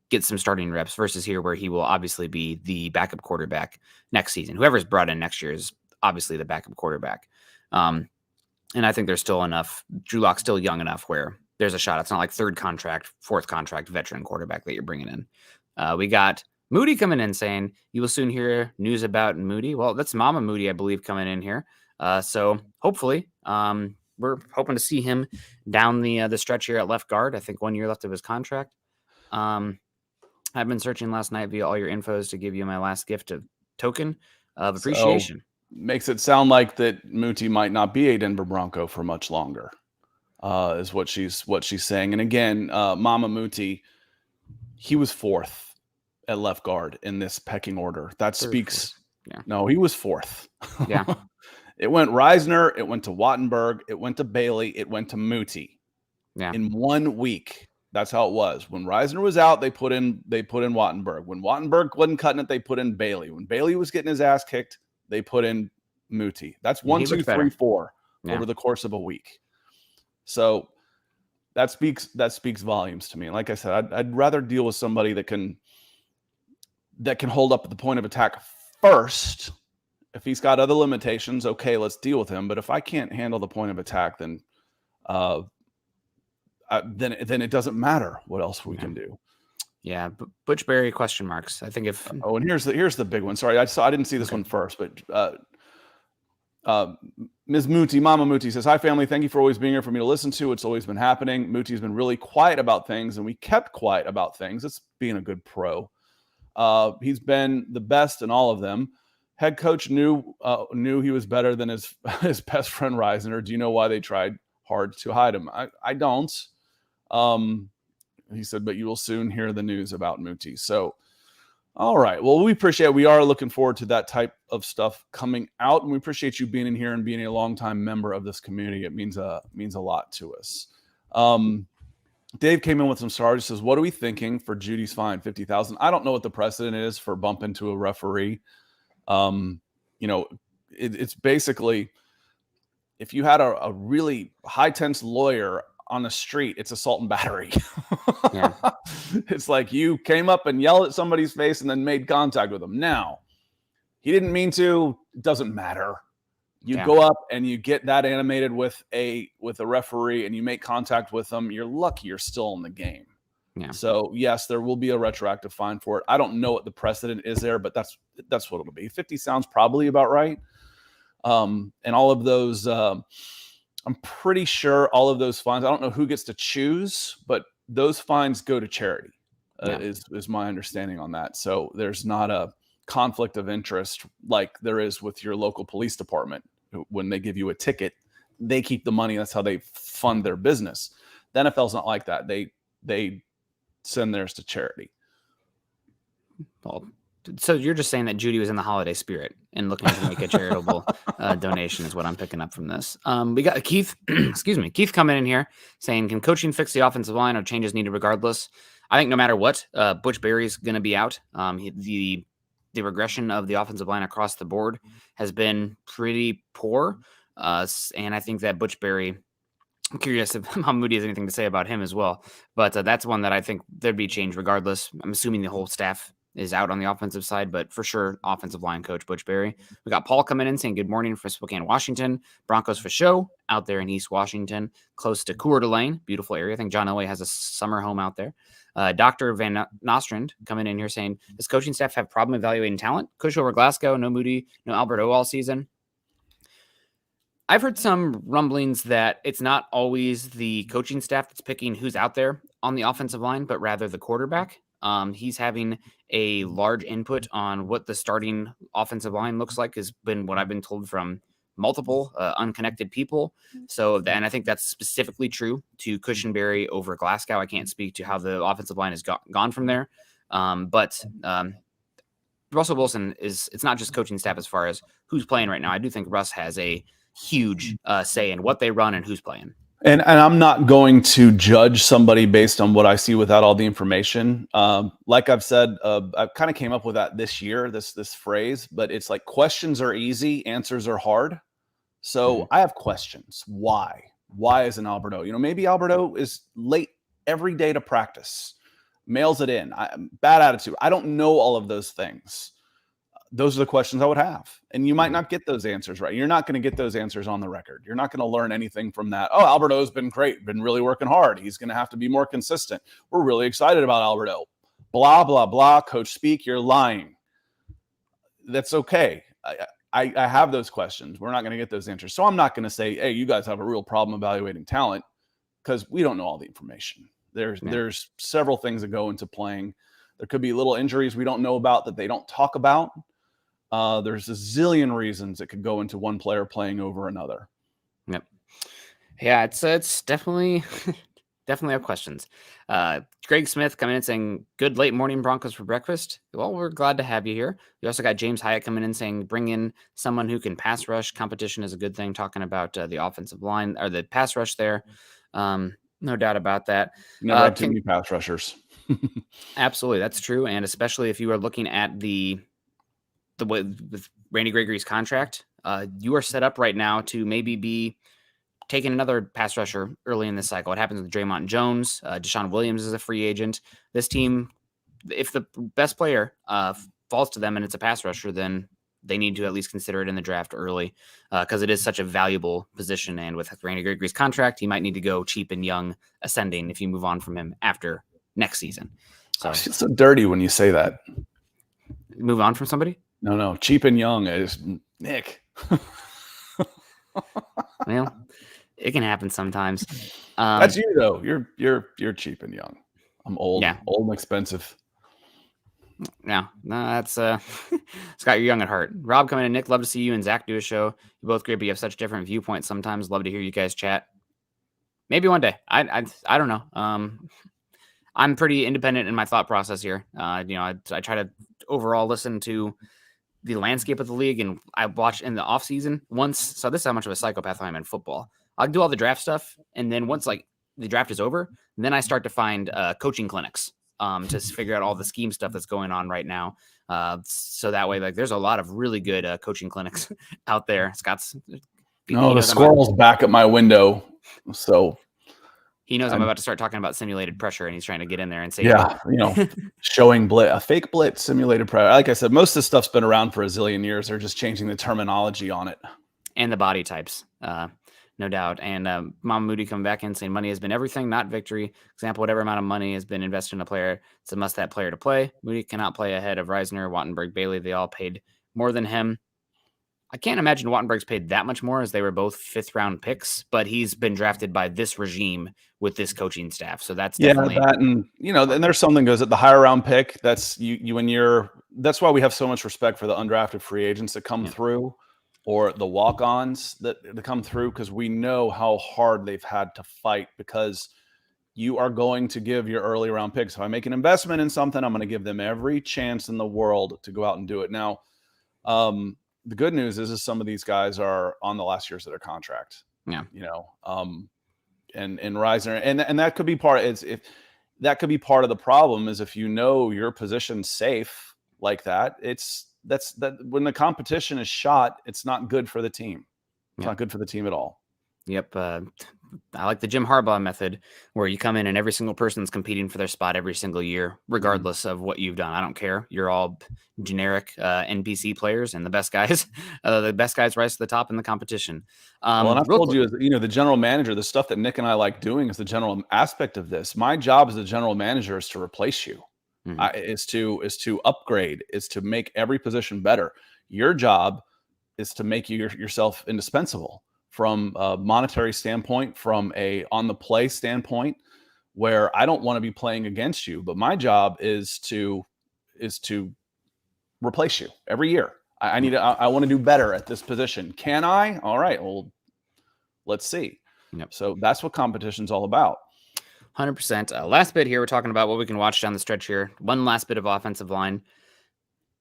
get some starting reps versus here where he will obviously be the backup quarterback next season. Whoever's brought in next year is obviously the backup quarterback. And I think there's still enough. Drew Lock's still young enough where there's a shot. It's not like third contract, fourth contract veteran quarterback that you're bringing in. We got Moody coming in saying you will soon hear news about Moody. Well, that's Mama Moody, I believe, coming in here. So hopefully we're hoping to see him down the stretch here at left guard. I think 1 year left of his contract. I've been searching last night via all your infos to give you my last gift of token of appreciation. So, makes it sound like that Moody might not be a Denver Bronco for much longer, is what she's saying. And again, Mama Moody, he was fourth at left guard in this pecking order. That speaks. Yeah. No, he was fourth. Yeah. It went Reisner, it went to Wattenberg, it went to Bailey, it went to Moody. Yeah. In 1 week. That's how it was. When Reisner was out, they put in Wattenberg. When Wattenberg wasn't cutting it, they put in Bailey. When Bailey was getting his ass kicked, they put in Moody. That's 1, 2, 3, 4 over the course of a week. So that speaks volumes to me. Like I said, I'd rather deal with somebody that can hold up at the point of attack first. If he's got other limitations, okay, let's deal with him. But if I can't handle the point of attack, then it doesn't matter what else we can do. Yeah, Butch Berry question marks. I think if and here's the big one. Sorry, I didn't see this one first, but Ms. Moody, Mama Moody says, "Hi family, thank you for always being here for me to listen to. It's always been happening. Moody's been really quiet about things, and we kept quiet about things. It's being a good pro. He's been the best in all of them. Head coach knew he was better than his best friend Reisner. Do you know why they tried hard to hide him? I don't. He said, but you will soon hear the news about Muti. So, all right. Well, we appreciate it. We are looking forward to that type of stuff coming out, and we appreciate you being in here and being a longtime member of this community. It means a lot to us. Dave came in with some stars. He says, what are we thinking for Jeudy's fine, $50,000? I don't know what the precedent is for bumping to a referee. It's basically, if you had a really high tense lawyer on the street, it's assault and battery. Yeah. It's like you came up and yelled at somebody's face and then made contact with them. Now, he didn't mean to. It doesn't matter. You go up and you get that animated with a referee and you make contact with them. You're lucky you're still in the game. Yeah. So yes, there will be a retroactive fine for it. I don't know what the precedent is there, but that's what it'll be. 50 sounds probably about right. And all of those, I'm pretty sure all of those fines, I don't know who gets to choose, but those fines go to charity, is my understanding on that. So there's not a conflict of interest like there is with your local police department. When they give you a ticket, they keep the money. That's how they fund their business. The NFL's not like that. They send theirs to charity. Well, so you're just saying that Jeudy was in the holiday spirit and looking to make a charitable donation is what I'm picking up from this. We got Keith, Keith coming in here saying, can coaching fix the offensive line or changes needed regardless? I think no matter what, Butch Berry's going to be out. The regression of the offensive line across the board has been pretty poor. And I think that Butch Berry, I'm curious if how Moody has anything to say about him as well. But that's one that I think there'd be change regardless. I'm assuming the whole staff is out on the offensive side, but for sure, offensive line coach Butch Berry. We got Paul coming in saying good morning from Spokane, Washington. Broncos for show out there in East Washington, close to Coeur d'Alene. Beautiful area. I think John Elway has a summer home out there. Dr. Van Nostrand coming in here saying, does coaching staff have problem evaluating talent? Cush over Glasgow, no Moody, no Alberto all season. I've heard some rumblings that it's not always the coaching staff that's picking who's out there on the offensive line, but rather the quarterback. He's having a large input on what the starting offensive line looks like, has been what I've been told from multiple unconnected people. So, and I think that's specifically true to Cushenberry over Glasgow. I can't speak to how the offensive line has gone from there. But Russell Wilson it's not just coaching staff as far as who's playing right now. I do think Russ has a huge say in what they run and who's playing. And I'm not going to judge somebody based on what I see without all the information. Like I've said, I kind of came up with that this year, this phrase, but it's like questions are easy, answers are hard. So I have questions. Why? Why isn't Alberto? Maybe Alberto is late every day to practice, mails it in, bad attitude. I don't know all of those things. Those are the questions I would have. And you might not get those answers right. You're not going to get those answers on the record. You're not going to learn anything from that. Oh, Alberto's been great, been really working hard. He's going to have to be more consistent. We're really excited about Alberto. Blah, blah, blah. Coach speak, you're lying. That's okay. I have those questions. We're not going to get those answers. So I'm not going to say, hey, you guys have a real problem evaluating talent, because we don't know all the information. There's several things that go into playing. There could be little injuries we don't know about that they don't talk about. There's a zillion reasons it could go into one player playing over another. Yep. Yeah, it's definitely have questions. Greg Smith coming in saying, good late morning Broncos for breakfast. Well, we're glad to have you here. We also got James Hyatt coming in saying, bring in someone who can pass rush. Competition is a good thing, talking about the offensive line or the pass rush there. No doubt about that. Never had too many pass rushers. Absolutely, that's true. And especially if you are looking at the way with Randy Gregory's contract, you are set up right now to maybe be taking another pass rusher early in this cycle. It happens with Draymond Jones. Deshaun Williams is a free agent. This team, if the best player falls to them and it's a pass rusher, then they need to at least consider it in the draft early, because it is such a valuable position. And with Randy Gregory's contract, he might need to go cheap and young ascending if you move on from him after next season. So it's so dirty when you say that. Move on from somebody? No. Cheap and young is Nick. Well, it can happen sometimes. That's you though. You're cheap and young. I'm old, old and expensive. No, that's Scott, you're young at heart. Rob coming in, Nick, love to see you and Zach do a show. You're both great, but you have such different viewpoints sometimes. Love to hear you guys chat. Maybe one day. I don't know. I'm pretty independent in my thought process here. I try to overall listen to the landscape of the league, and I watch in the off season once. So this is how much of a psychopath I am in football. I'll do all the draft stuff, and then once like the draft is over, then I start to find coaching clinics to figure out all the scheme stuff that's going on right now. So that way, like, there's a lot of really good coaching clinics out there. Scott's. No, the squirrel's back at my window, so he knows I'm about to start talking about simulated pressure, and he's trying to get in there and say, yeah, showing a fake blitz, simulated pressure. Like I said, most of this stuff's been around for a zillion years. They're just changing the terminology on it. And the body types, no doubt. And Mama Moody coming back in saying money has been everything, not victory. Example, whatever amount of money has been invested in a player, it's a must-have player to play. Moody cannot play ahead of Reisner, Wattenberg, Bailey. They all paid more than him. I can't imagine Wattenberg's paid that much more, as they were both fifth-round picks, but he's been drafted by this regime with this coaching staff. So that's definitely that, and then there's something goes at the higher round pick. That's that's why we have so much respect for the undrafted free agents that come through, or the walk-ons that come through, because we know how hard they've had to fight, because you are going to give your early round picks. If I make an investment in something, I'm going to give them every chance in the world to go out and do it. Now, the good news is some of these guys are on the last years of their contract. Yeah. And Reisner, and that could be part. That could be part of the problem, is if your position's safe like that, that's when the competition is shot, it's not good for the team. It's not good for the team at all. Yep. I like the Jim Harbaugh method, where you come in and every single person's competing for their spot every single year, regardless of what you've done. I don't care. You're all generic NPC players, and the best guys rise to the top in the competition. And I've told you, the general manager, the stuff that Nick and I like doing is the general aspect of this. My job as a general manager is to replace you, is to upgrade, is to make every position better. Your job is to make yourself indispensable, from a monetary standpoint, from a on the play standpoint, where I don't want to be playing against you, but my job is to replace you every year. I want to do better at this position. Can I? All right, well, let's see. Yep. So that's what competition's all about. 100%. Last bit here, we're talking about what we can watch down the stretch here. One last bit of offensive line.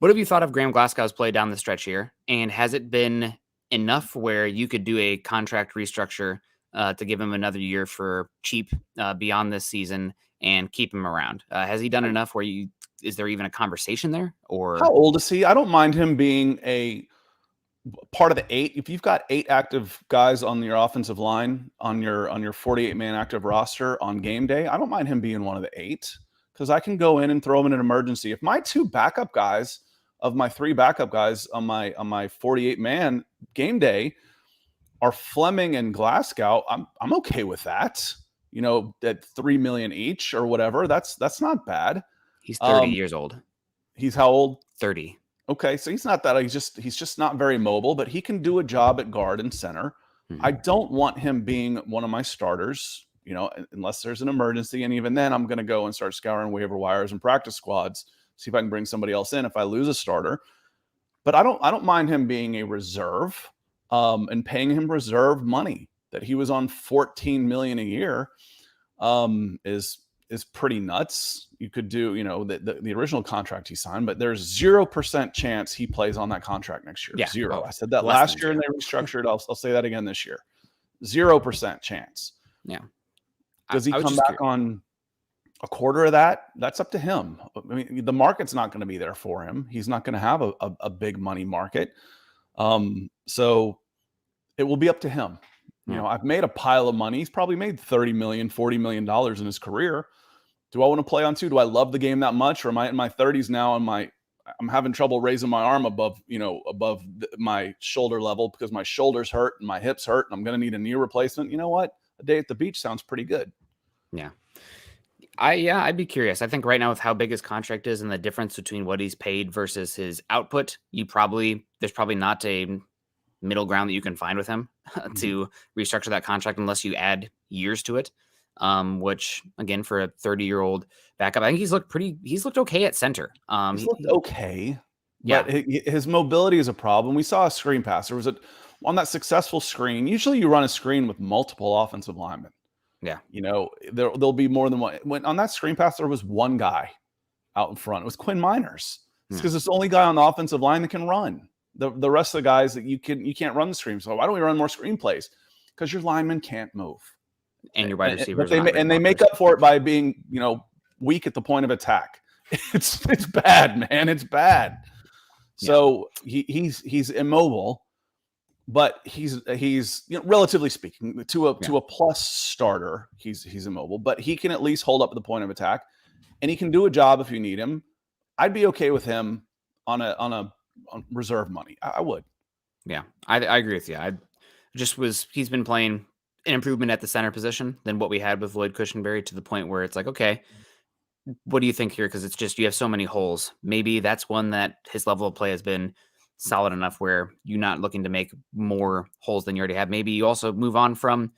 What have you thought of Graham Glasgow's play down the stretch here? And has it been enough where you could do a contract restructure to give him another year for cheap beyond this season and keep him around? Has he done enough where is there even a conversation there? Or how old is he? I don't mind him being a part of the 8. If you've got 8 active guys on your offensive line, on your 48-man active roster on game day, I don't mind him being one of the 8, because I can go in and throw him in an emergency. If my 2 backup guys of my 3 backup guys on my 48-man game day are Fleming and Glasgow, I'm okay with that. At $3 million each or whatever. That's not bad. He's 30 years old. He's how old? 30. Okay, so he's not that. He's just not very mobile, but he can do a job at guard and center. I don't want him being one of my starters, unless there's an emergency, and even then, I'm going to go and start scouring waiver wires and practice squads, see if I can bring somebody else in if I lose a starter. But I don't mind him being a reserve, and paying him reserve money. That he was on $14 million a year is pretty nuts. You could do, the original contract he signed, but there's 0% chance he plays on that contract next year. Yeah. 0. I said that last year and they restructured. I'll say that again this year. 0% chance. Yeah. Does he come back on a quarter of that? That's up to him. I mean, the market's not going to be there for him. He's not going to have a big money market. So it will be up to him. I've made a pile of money. He's probably made $30 million, $40 million in his career. Do I want to play on 2? Do I love the game that much? Or am I in my 30s now and I'm having trouble raising my arm above my shoulder level because my shoulders hurt and my hips hurt and I'm going to need a knee replacement? You know what? A day at the beach sounds pretty good. Yeah. I'd be curious. I think right now, with how big his contract is and the difference between what he's paid versus his output, there's probably not a middle ground that you can find with him to restructure that contract unless you add years to it. which again for a 30-year-old backup, I think he's looked okay at center. He's looked okay, Yeah. but his mobility is a problem. We saw a screen pass. There was on that successful screen. Usually, you run a screen with multiple offensive linemen. Yeah. There'll be more than one. When on that screen pass, there was one guy out in front. It was Quinn Miners. It's because it's the only guy on the offensive line that can run. The rest of the guys that you can't run the screen. So why don't we run more screen plays? Because your linemen can't move, and your wide receivers, they make up for it by being weak at the point of attack. It's bad, man. It's bad. So he's immobile, but he's relatively speaking to a plus starter. He's immobile, but he can at least hold up at the point of attack, and he can do a job if you need him. I'd be okay with him on reserve money. I would. Yeah, I agree with you. He's been playing an improvement at the center position than what we had with Lloyd Cushenberry, to the point where it's like, okay, what do you think here? Because it's just, you have so many holes. Maybe that's one that his level of play has been solid enough where you're not looking to make more holes than you already have. Maybe you also move on from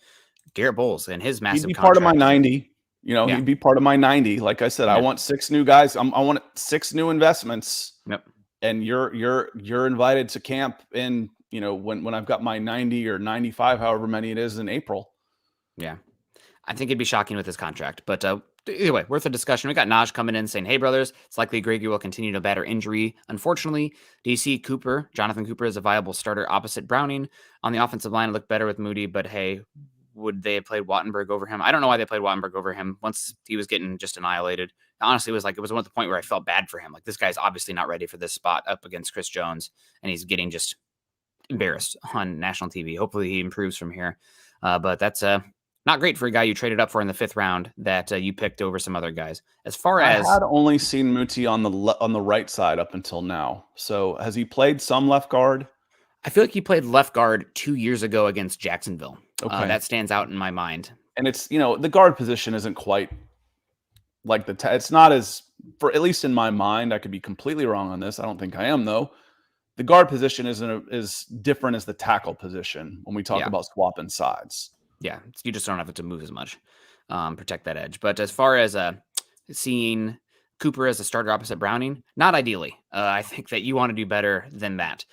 Garrett Bowles and his massive He'd be contract. part of my 90. He'd be part of my 90. Like I said, I want 6 new guys. I want 6 new investments. Yep. And you're invited to camp in, when I've got my 90 or 95, however many it is in April. Yeah. I think it'd be shocking with his contract, but either way, worth a discussion. We got Naj coming in saying, "Hey brothers, it's likely Gregory will continue to batter injury. Unfortunately, do you see Jonathan Cooper as a viable starter opposite Browning? On the offensive line, it looked better with Moody, but hey, would they have played Wattenberg over him? I don't know why they played Wattenberg over him once he was getting just annihilated. Honestly, it was one at the point where I felt bad for him. Like, this guy's obviously not ready for this spot up against Chris Jones, and he's getting just embarrassed on national TV. Hopefully he improves from here. But that's not great for a guy you traded up for in the 5th round that you picked over some other guys. As far as I had only seen Muti on the right side up until now. So has he played some left guard? I feel like he played left guard 2 years ago against Jacksonville. Okay. That stands out in my mind. And it's, the guard position isn't quite like it's not as, for at least in my mind, I could be completely wrong on this. I don't think I am, though. The guard position is different as the tackle position when we talk about swapping sides. Yeah, you just don't have to move as much, protect that edge. But as far as seeing Cooper as a starter opposite Browning, not ideally. I think that you want to do better than that.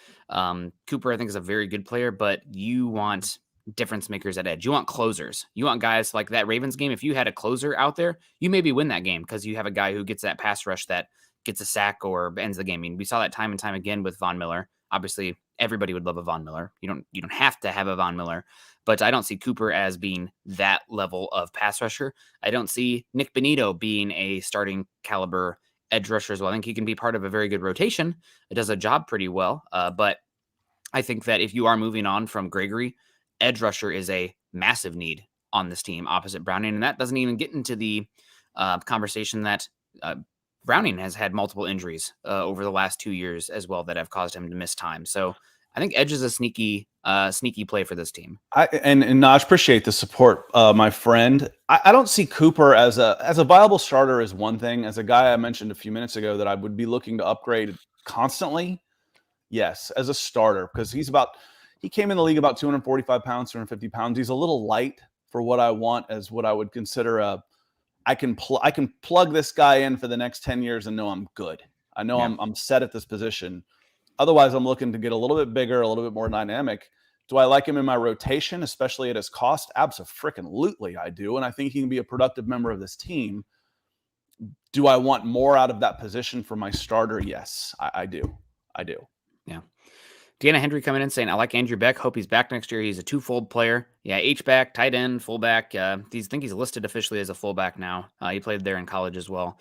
Cooper, I think, is a very good player, but you want difference makers at edge. You want closers. You want guys like that Ravens game. If you had a closer out there, you maybe win that game because you have a guy who gets that pass rush that gets a sack or ends the game. I mean, we saw that time and time again with Von Miller. Obviously, everybody would love a Von Miller. You don't have to have a Von Miller, but I don't see Cooper as being that level of pass rusher. I don't see Nick Benito being a starting caliber edge rusher as well. I think he can be part of a very good rotation. It does a job pretty well, but I think that if you are moving on from Gregory, edge rusher is a massive need on this team opposite Browning, and that doesn't even get into the conversation that Browning has had multiple injuries over the last 2 years as well that have caused him to miss time. So I think edge is a sneaky play for this team. And Naj, appreciate the support, my friend. I don't see Cooper as a viable starter is one thing. As a guy I mentioned a few minutes ago that I would be looking to upgrade constantly, yes, as a starter, because he came in the league about 245 pounds, 250 pounds. He's a little light for what I want as what I would consider I can plug this guy in for the next 10 years and know I'm good. I know I'm set at this position. Otherwise, I'm looking to get a little bit bigger, a little bit more dynamic. Do I like him in my rotation, especially at his cost? Abso-freaking-lutely, I do. And I think he can be a productive member of this team. Do I want more out of that position for my starter? Yes, I do. I do. Yeah. Deanna Hendry coming in saying, I like Andrew Beck. Hope he's back next year. He's a twofold player. Yeah, H-back, tight end, fullback. I think he's listed officially as a fullback now. He played there in college as well.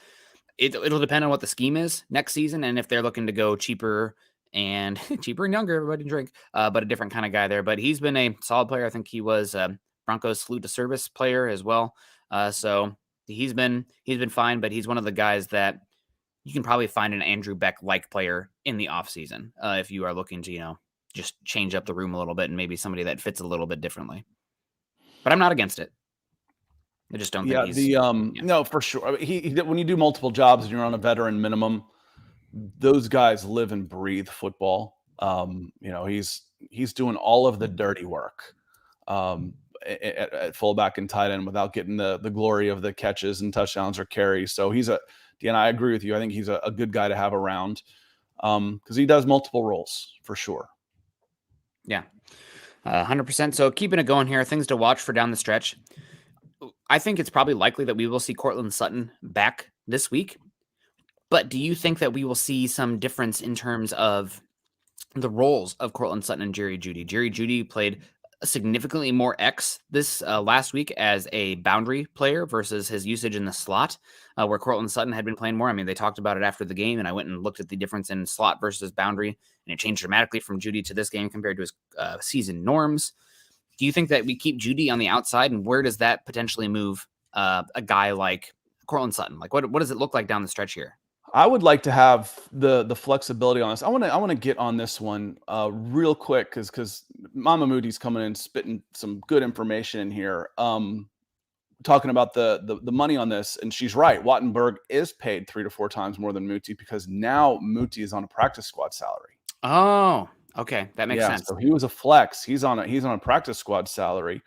It'll depend on what the scheme is next season and if they're looking to go cheaper and younger, everybody drink, but a different kind of guy there. But he's been a solid player. I think he was Broncos salute to service player as well. So he's been fine, but he's one of the guys that you can probably find an Andrew Beck-like player in the offseason if you are looking to, just change up the room a little bit and maybe somebody that fits a little bit differently. But I'm not against it. I just don't think he's... No, for sure. When you do multiple jobs and you're on a veteran minimum, those guys live and breathe football. He's doing all of the dirty work. at fullback and tight end without getting the glory of the catches and touchdowns or carries. So Dan, I agree with you. I think he's a good guy to have around because he does multiple roles for sure. Yeah, 100%. So keeping it going here, things to watch for down the stretch. I think it's probably likely that we will see Courtland Sutton back this week. But do you think that we will see some difference in terms of the roles of Courtland Sutton and Jerry Jeudy? Jerry Jeudy played significantly more X this last week as a boundary player versus his usage in the slot, where Courtland Sutton had been playing more. I mean, they talked about it after the game, and I went and looked at the difference in slot versus boundary, and it changed dramatically from Jeudy to this game compared to his season norms. Do you think that we keep Jeudy on the outside, and where does that potentially move a guy like Courtland Sutton? Like, what does it look like down the stretch here? I would like to have the flexibility on this. I want to get on this one real quick because Mama Moody's coming in spitting some good information in here. Talking about the money on this, and she's right. Wattenberg is paid 3 to 4 times more than Muti because now Muti is on a practice squad salary. Oh, okay, that makes sense. So he was a flex. He's on a practice squad salary,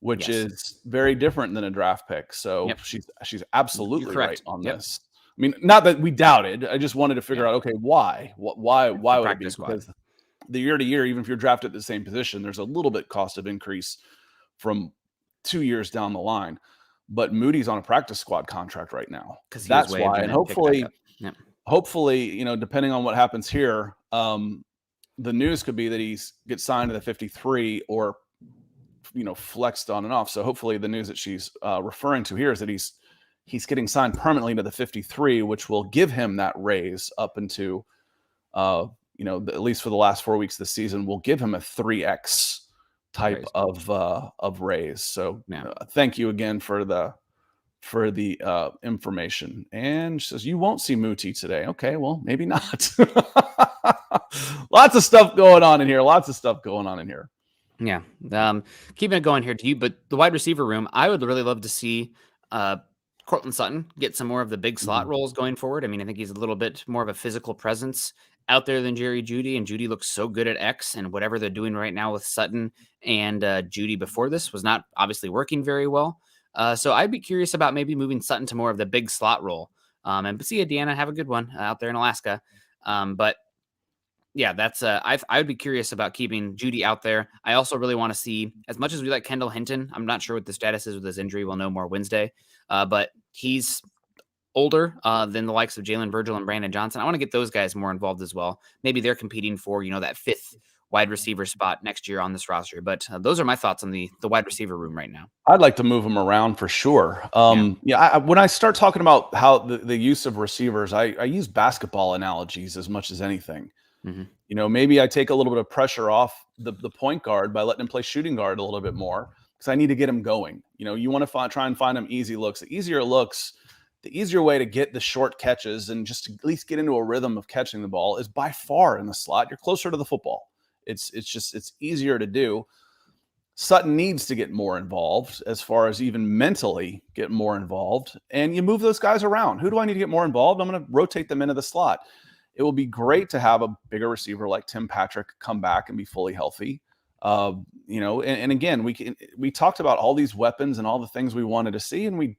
which is very different than a draft pick. So she's absolutely right on this. I mean, not that we doubted. I just wanted to figure out, okay, why? Why would it be? Because the year to year, even if you're drafted at the same position, there's a little bit cost of increase from 2 years down the line. But Moody's on a practice squad contract right now. That's why. And hopefully, depending on what happens here, the news could be that he gets signed to the 53 or, flexed on and off. So hopefully the news that she's referring to here is that he's getting signed permanently to the 53, which will give him that raise up into, at least for the last 4 weeks of the season, will give him a 3x type of raise. So thank you again for the information. And she says, you won't see Muti today. Okay, well, maybe not. Lots of stuff going on in here. Yeah. Keeping it going here to you, but the wide receiver room, I would really love to see Courtland Sutton get some more of the big slot roles going forward. I mean, I think he's a little bit more of a physical presence out there than Jerry Jeudy, and Jeudy looks so good at X, and whatever they're doing right now with Sutton and Jeudy before this was not obviously working very well. So I'd be curious about maybe moving Sutton to more of the big slot role. And see you, Deanna. Have a good one out there in Alaska. But yeah, that's I would be curious about keeping Jeudy out there. I also really want to see, as much as we like Kendall Hinton, I'm not sure what the status is with his injury. We'll know more Wednesday. But he's older than the likes of Jalen Virgil and Brandon Johnson. I want to get those guys more involved as well. Maybe they're competing for, that 5th wide receiver spot next year on this roster. But those are my thoughts on the wide receiver room right now. I'd like to move them around for sure. When I start talking about how the use of receivers, I use basketball analogies as much as anything. Maybe I take a little bit of pressure off the point guard by letting him play shooting guard a little bit more because I need to get him going. You want to try and find him easy looks. The easier way to get the short catches and just to at least get into a rhythm of catching the ball is by far in the slot. You're closer to the football. It's easier to do. Sutton needs to get more involved as far as even mentally get more involved. And you move those guys around. Who do I need to get more involved? I'm going to rotate them into the slot. It will be great to have a bigger receiver like Tim Patrick come back and be fully healthy. And again, we talked about all these weapons and all the things we wanted to see, and we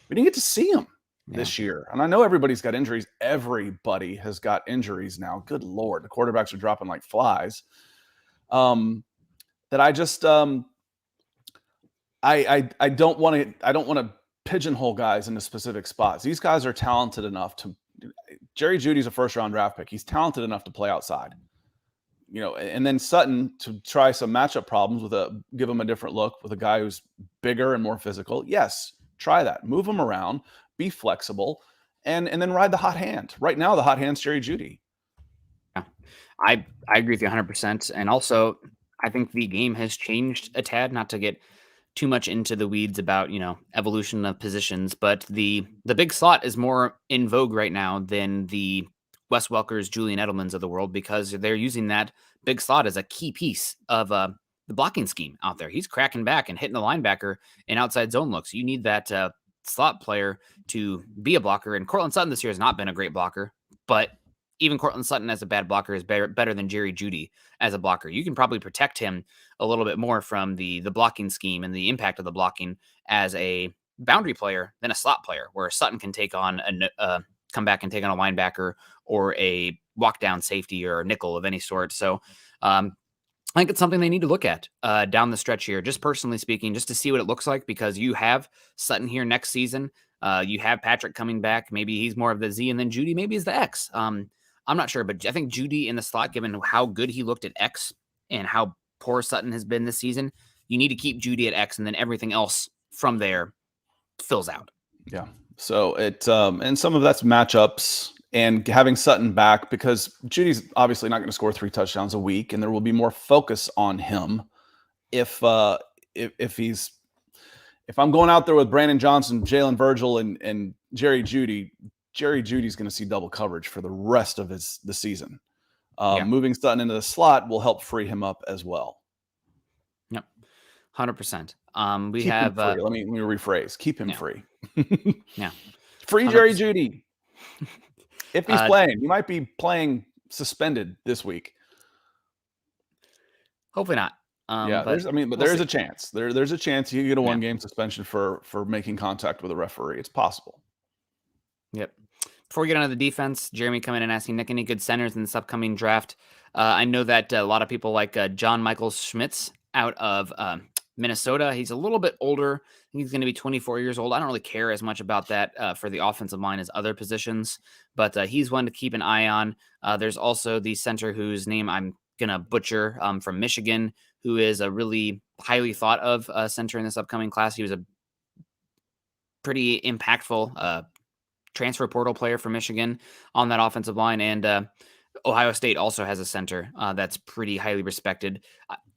didn't get to see them this year. And I know everybody's got injuries. Everybody has got injuries now. Good Lord. The quarterbacks are dropping like flies. That I just I don't want to pigeonhole guys into specific spots. These guys are talented enough to. Jerry Jeudy's a first-round draft pick. He's talented enough to play outside. And then Sutton to try some matchup problems give him a different look with a guy who's bigger and more physical. Yes, try that. Move him around, be flexible, and then ride the hot hand. Right now, the hot hand's Jerry Jeudy. Yeah, I agree with you 100%. And also, I think the game has changed a tad, not to get too much into the weeds about, evolution of positions, but the big slot is more in vogue right now than the Wes Welkers, Julian Edelmans of the world, because they're using that big slot as a key piece of the blocking scheme out there. He's cracking back and hitting the linebacker in outside zone looks. You need that slot player to be a blocker, and Courtland Sutton this year has not been a great blocker, but even Cortland Sutton as a bad blocker is better than Jerry Jeudy as a blocker. You can probably protect him a little bit more from the blocking scheme and the impact of the blocking as a boundary player than a slot player, where Sutton can take on come back and take on a linebacker or a walk down safety or a nickel of any sort. So I think it's something they need to look at down the stretch here, just personally speaking, just to see what it looks like, because you have Sutton here next season. You have Patrick coming back. Maybe he's more of the Z, and then Jeudy maybe is the X. I'm not sure, but I think Jeudy in the slot, given how good he looked at X and how poor Sutton has been this season, you need to keep Jeudy at X, and then everything else from there fills out. Yeah. So and some of that's matchups and having Sutton back, because Judy's obviously not going to score 3 touchdowns a week, and there will be more focus on him if I'm going out there with Brandon Johnson, Jalen Virgil, and Jerry Jeudy. Jerry Judy's going to see double coverage for the rest of the season. Moving Sutton into the slot will help free him up as well. Yep, 100%. We Keep have. Him free. Let me rephrase. Keep him free. Yeah. Free 100%. Jerry Jeudy. If he's playing, he might be playing suspended this week. Hopefully not. There's a chance. There's a chance you get a 1-game suspension for making contact with a referee. It's possible. Yep. Before we get on to the defense, Jeremy coming in asking Nick any good centers in this upcoming draft. I know that a lot of people like John Michael Schmitz out of Minnesota. He's a little bit older. I think he's going to be 24 years old. I don't really care as much about that for the offensive line as other positions, but he's one to keep an eye on. There's also the center whose name I'm going to butcher from Michigan, who is a really highly thought of center in this upcoming class. He was a pretty impactful transfer portal player for Michigan on that offensive line. And Ohio State also has a center that's pretty highly respected.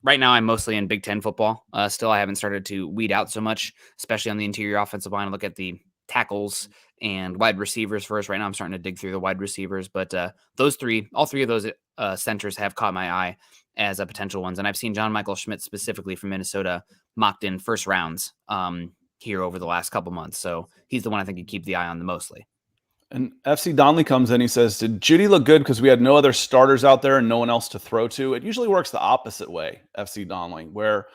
Right now, I'm mostly in Big Ten football. Still, I haven't started to weed out so much, especially on the interior offensive line. I look at the tackles and wide receivers first. Right now, I'm starting to dig through the wide receivers. But all three of those centers have caught my eye as potential ones. And I've seen John Michael Schmitz specifically from Minnesota mocked in first rounds here over the last couple months. So he's the one I think you keep the eye on the mostly. And FC Donley comes in. He says, did Jeudy look good because we had no other starters out there and no one else to throw to? It usually works the opposite way, FC Donley, where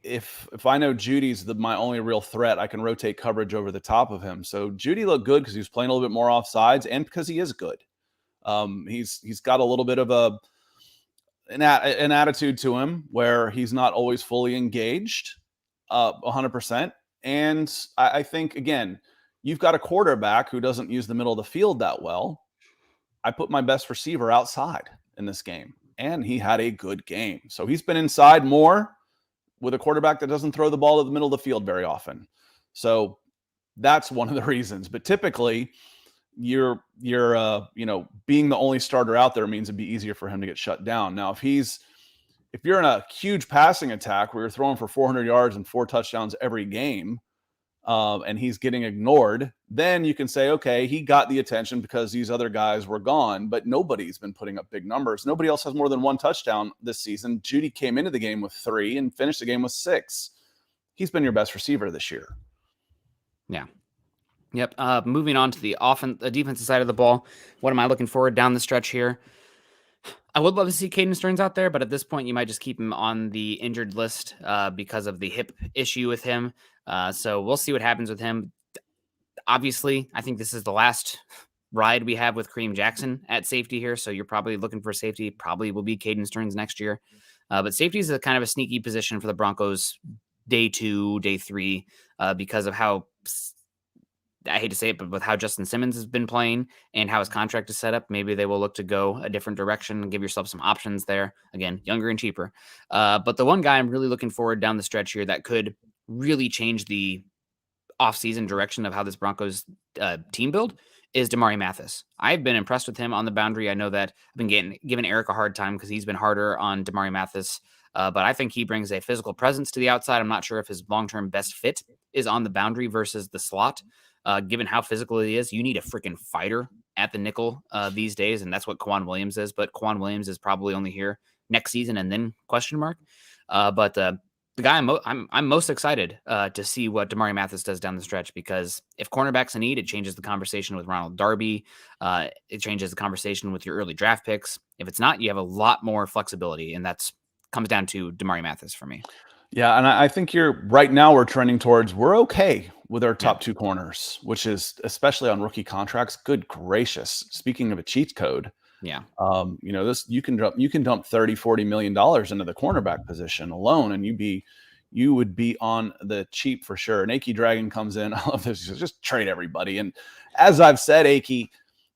if I know Judy's my only real threat, I can rotate coverage over the top of him. So Jeudy looked good because he was playing a little bit more offsides and because he is good. He's got a little bit of an attitude to him where he's not always fully engaged 100%. And I think, again, you've got a quarterback who doesn't use the middle of the field that well. I put my best receiver outside in this game, and he had a good game. So he's been inside more with a quarterback that doesn't throw the ball to the middle of the field very often. So that's one of the reasons. But typically, you're being the only starter out there means it'd be easier for him to get shut down. Now, if you're in a huge passing attack where you're throwing for 400 yards and 4 touchdowns every game, and he's getting ignored, then you can say, okay, he got the attention because these other guys were gone, but nobody's been putting up big numbers. Nobody else has more than 1 touchdown this season. Jeudy came into the game with 3 and finished the game with 6. He's been your best receiver this year. Yeah. Yep. Moving on to the defensive side of the ball. What am I looking forward down the stretch here? I would love to see Caden Stearns out there, but at this point, you might just keep him on the injured list because of the hip issue with him. So we'll see what happens with him. Obviously, I think this is the last ride we have with Kareem Jackson at safety here. So you're probably looking for safety. Probably will be Caden Stearns next year. But safety is a kind of a sneaky position for the Broncos day 2, day 3, because of how, I hate to say it, but with how Justin Simmons has been playing and how his contract is set up, maybe they will look to go a different direction and give yourself some options there. Again, younger and cheaper. But the one guy I'm really looking forward down the stretch here that could really change the offseason direction of how this Broncos team build is Damari Mathis. I've been impressed with him on the boundary. I know that I've been giving Eric a hard time because he's been harder on Damari Mathis, but I think he brings a physical presence to the outside. I'm not sure if his long-term best fit is on the boundary versus the slot. Given how physical he is, you need a freaking fighter at the nickel these days, and that's what Quan Williams is. But Quan Williams is probably only here next season and then question mark. But the guy I'm most excited to see what Damari Mathis does down the stretch, because if cornerback's a need, it changes the conversation with Ronald Darby. It changes the conversation with your early draft picks. If it's not, you have a lot more flexibility, and that's comes down to Damari Mathis for me. Yeah, and I think right now we're trending towards we're okay with our Yeah, top two corners, which is especially on rookie contracts. Good gracious. Speaking of a cheat code, yeah, this you can dump 30-40 million dollars into the cornerback position alone, and you would be on the cheap for sure. And Akey Dragon comes in. I love this. Just trade everybody. And as I've said, Akey,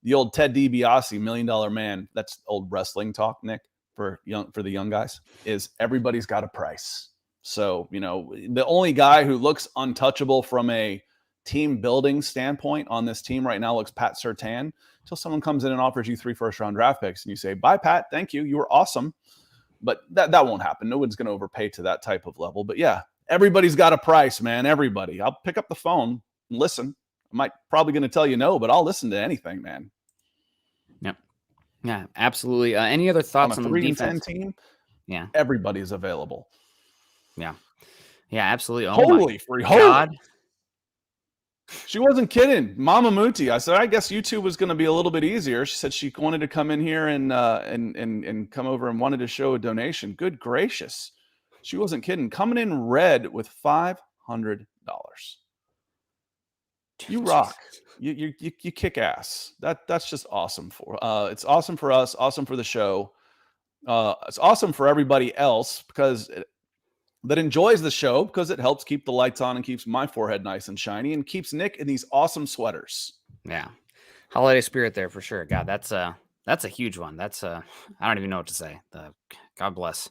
the old Ted DiBiase, $1 million man, that's old wrestling talk, Nick, for the young guys, is everybody's got a price. So, the only guy who looks untouchable from a team building standpoint on this team right now looks Pat Surtain, until someone comes in and offers you 3 first-round draft picks and you say, bye, Pat, thank you. You were awesome. But that won't happen. No one's going to overpay to that type of level. But yeah, everybody's got a price, man. Everybody. I'll pick up the phone and listen. I might probably going to tell you no, but I'll listen to anything, man. yeah, yeah, absolutely. Any other thoughts on the 3-10 defense? team? Yeah, Everybody's available. yeah, yeah, absolutely. Oh Totally my free. God. She wasn't kidding. Mama Muti. I said, I guess YouTube was going to be a little bit easier. She said she wanted to come in here and come over and wanted to show a donation. Good gracious. She wasn't kidding. Coming in red with $500. You rock. You kick ass. That's just awesome it's awesome for us, awesome for the show. It's awesome for everybody else that enjoys the show, because it helps keep the lights on and keeps my forehead nice and shiny and keeps Nick in these awesome sweaters. Yeah. Holiday spirit there for sure. God, that's a huge one. That's I don't even know what to say. God bless.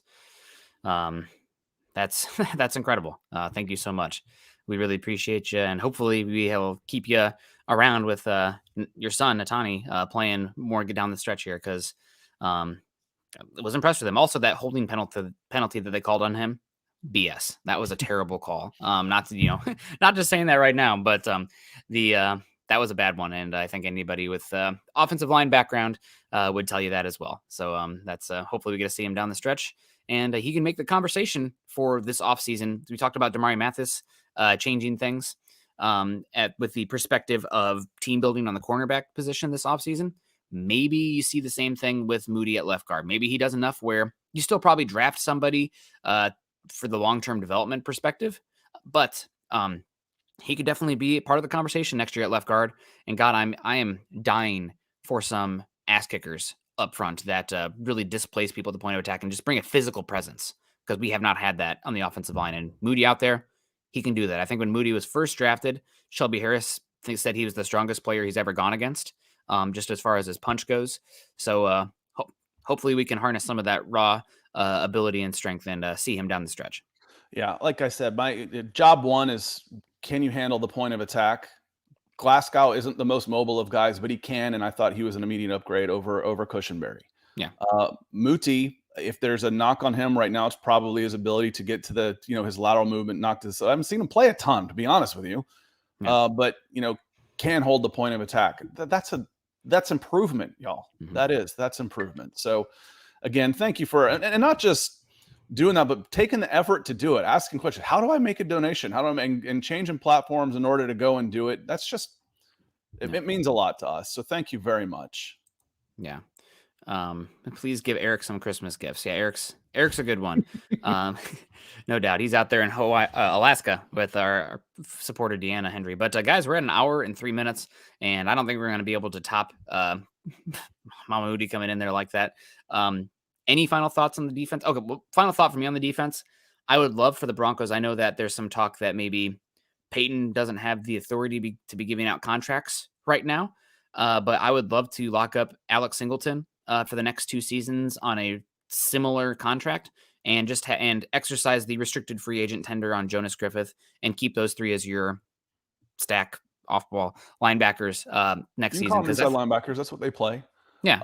That's that's incredible. Thank you so much. We really appreciate you, and hopefully we will keep you around with your son Natani playing more down the stretch here, because it was impressed with him. Also, that holding penalty that they called on him, BS. That was a terrible call. Not to not just saying that right now, but that was a bad one, and I think anybody with offensive line background would tell you that as well. So that's hopefully we get to see him down the stretch, and he can make the conversation for this offseason. We talked about Damari Mathis changing things with the perspective of team building on the cornerback position this offseason. Maybe you see the same thing with Moody at left guard. Maybe he does enough where you still probably draft somebody for the long-term development perspective, but he could definitely be part of the conversation next year at left guard. And God, I am dying for some ass kickers up front that really displace people at the point of attack and just bring a physical presence, because we have not had that on the offensive line. And Moody out there, he can do that. I think when Moody was first drafted, Shelby Harris said he was the strongest player he's ever gone against, just as far as his punch goes. So hopefully we can harness some of that raw ability and strength and see him down the stretch. Yeah, like I said, my job one is, can you handle the point of attack? Glasgow isn't the most mobile of guys, but he can, and I thought he was an immediate upgrade over Cushenberry. Yeah. Muti, if there's a knock on him right now, it's probably his ability to get to the his lateral movement, knock to the side. I haven't seen him play a ton, to be honest with you, but can hold the point of attack. That's improvement, y'all. Mm-hmm. That's improvement. So again, thank you for and not just doing that, but taking the effort to do it, asking questions. How do I make a donation? How do I and changing platforms in order to go and do it? That's just, it means a lot to us. So thank you very much. Yeah. Please give Eric some Christmas gifts. Yeah, Eric's a good one. No doubt. He's out there in Hawaii, Alaska with our supporter Deanna Henry. But guys, we're at 1 hour and 3 minutes, and I don't think we're going to be able to top Mama Moody coming in there like that. Any final thoughts on the defense? Okay, well, final thought from me on the defense. I would love for the Broncos. I know that there's some talk that maybe Peyton doesn't have the authority to be giving out contracts right now, but I would love to lock up Alex Singleton for the next 2 seasons on a similar contract, and just and exercise the restricted free agent tender on Jonas Griffith, and keep those 3 as your stack off-ball linebackers next season. Because linebackers, that's what they play. Yeah.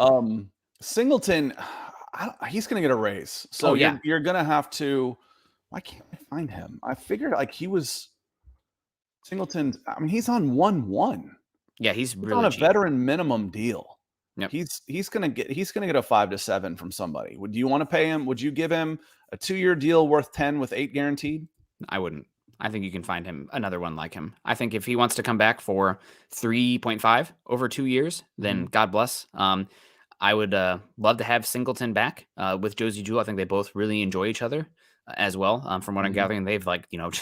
Singleton, he's going to get a raise. So you're going to have to. Why can't I find him? I figured he was Singleton. I mean, he's on 1-1. Yeah, he's really on a cheap. veteran minimum deal. Yep. He's gonna get a 5 to 7 from somebody. Would you want to pay him? Would you give him a 2-year deal worth 10 with 8 guaranteed? I wouldn't. I think you can find him another one like him. I think if he wants to come back for 3.5 over 2 years, then God bless. I would love to have Singleton back with Josie Jewell. I think they both really enjoy each other as well. From what I'm gathering, they've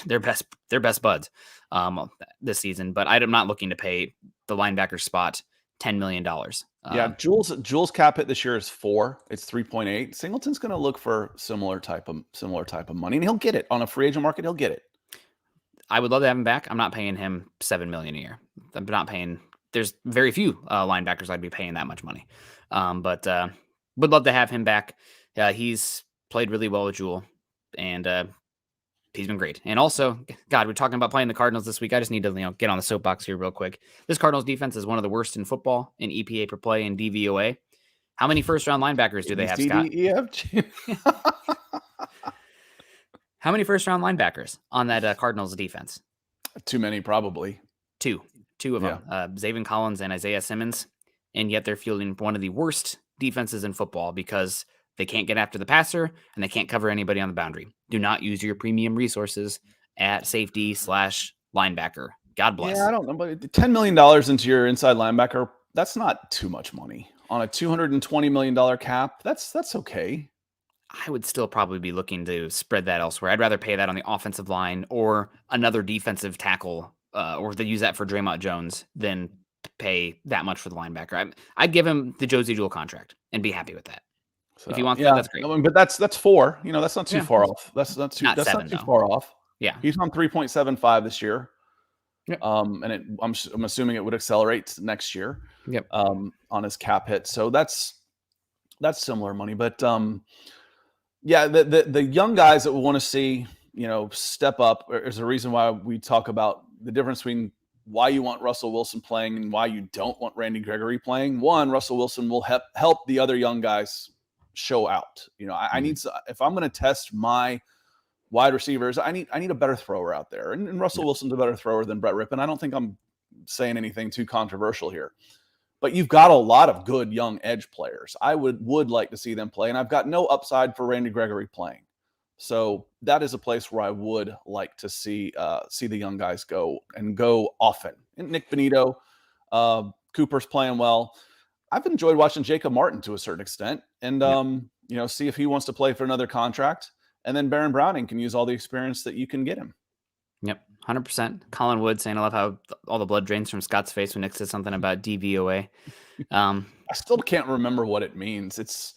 their best buds this season. But I'm not looking to pay the linebacker spot $10 million. Yeah, Jules' cap hit this year is 4. It's 3.8. Singleton's going to look for similar type of money, and he'll get it on a free agent market. He'll get it. I would love to have him back. I'm not paying him $7 million a year. I'm not paying. There's very few linebackers I'd be paying that much money, but would love to have him back. He's played really well with Jewell, and he's been great. And also, God, we're talking about playing the Cardinals this week. I just need to get on the soapbox here real quick. This Cardinals defense is one of the worst in football in EPA per play and DVOA. How many first-round linebackers do they have, Scott? How many first-round linebackers on that Cardinals defense? Too many, probably. Two of them. Zaven Collins and Isaiah Simmons. And yet they're fielding one of the worst defenses in football because they can't get after the passer and they can't cover anybody on the boundary. Do not use your premium resources at safety/linebacker. God bless. Yeah, I don't know, but $10 million into your inside linebacker, that's not too much money. On a $220 million cap, that's okay. I would still probably be looking to spread that elsewhere. I'd rather pay that on the offensive line or another defensive tackle, or to use that for Draymond Jones than pay that much for the linebacker. I'd give him the Josie Jewell contract and be happy with that. So, if he wants that, that's great. I mean, but that's 4. That's not too far off. That's not too far off. Yeah, he's on 3.75 this year. Yep. And I'm assuming it would accelerate next year. Yep. On his cap hit, so that's similar money. But yeah, the young guys that we want to see, step up is a reason why we talk about the difference between why you want Russell Wilson playing and why you don't want Randy Gregory playing. One, Russell Wilson will help the other young guys show out. I need if I'm going to test my wide receivers, I need a better thrower out there. And Russell Wilson's a better thrower than Brett Rippon. I don't think I'm saying anything too controversial here. But you've got a lot of good young edge players. I would like to see them play, and I've got no upside for Randy Gregory playing. So that is a place where I would like to see the young guys go often. And Nick Benito, Cooper's playing well. I've enjoyed watching Jacob Martin to a certain extent, and see if he wants to play for another contract. And then Baron Browning can use all the experience that you can get him. Yep, 100%. Colin Wood saying, I love how all the blood drains from Scott's face when Nick said something about DVOA. I still can't remember what it means. It's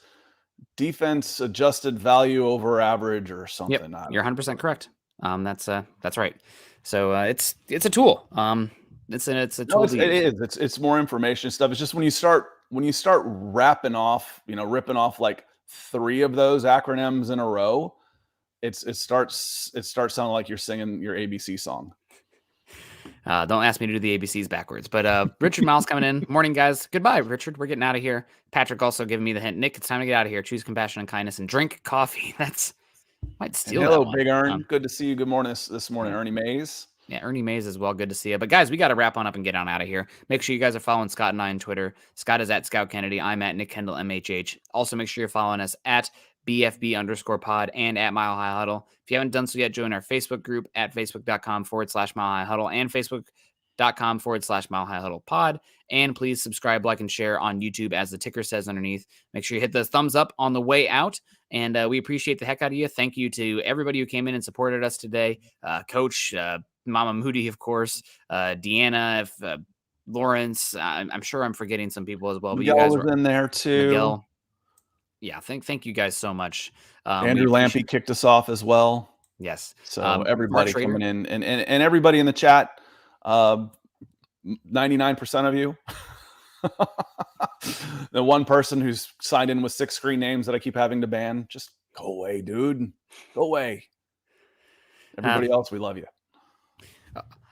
defense adjusted value over average or something. Yep, you're 100% correct. That's right. So it's a tool. It's a tool. It's more information stuff. It's just when you start ripping off like 3 of those acronyms in a row, it starts sounding like you're singing your ABC song. Don't ask me to do the ABCs backwards. But Richard Miles coming in. Morning, guys. Goodbye, Richard. We're getting out of here. Patrick also giving me the hint. Nick, it's time to get out of here. Choose compassion and kindness and drink coffee. That's might steal that one. Hello, Big Ern. Good to see you. Good morning this morning, Ernie Mays. Yeah, Ernie Mays as well. Good to see you. But guys, we got to wrap on up and get on out of here. Make sure you guys are following Scott and I on Twitter. Scott is at Scout Kennedy. I'm at Nick Kendell MHH. Also, make sure you're following us at BFB_pod and at Mile High Huddle. If you haven't done so yet, join our Facebook group at facebook.com/Mile High Huddle and facebook.com/Mile High Huddle pod. And please subscribe, like, and share on YouTube as the ticker says underneath. Make sure you hit the thumbs up on the way out. And we appreciate the heck out of you. Thank you to everybody who came in and supported us today. Coach, Mama Moody, of course, Deanna, Lawrence. I'm sure I'm forgetting some people as well. But Miguel you guys was in there too. Miguel. Yeah, thank you guys so much. Andrew Lampy kicked us off as well. Yes. So everybody coming in and everybody in the chat, 99% of you. The one person who's signed in with 6 screen names that I keep having to ban, just go away, dude. Go away. Everybody else, we love you.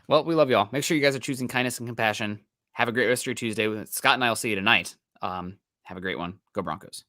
Well, we love you all. Make sure you guys are choosing kindness and compassion. Have a great rest of your Tuesday. Scott and I will see you tonight. Have a great one. Go Broncos.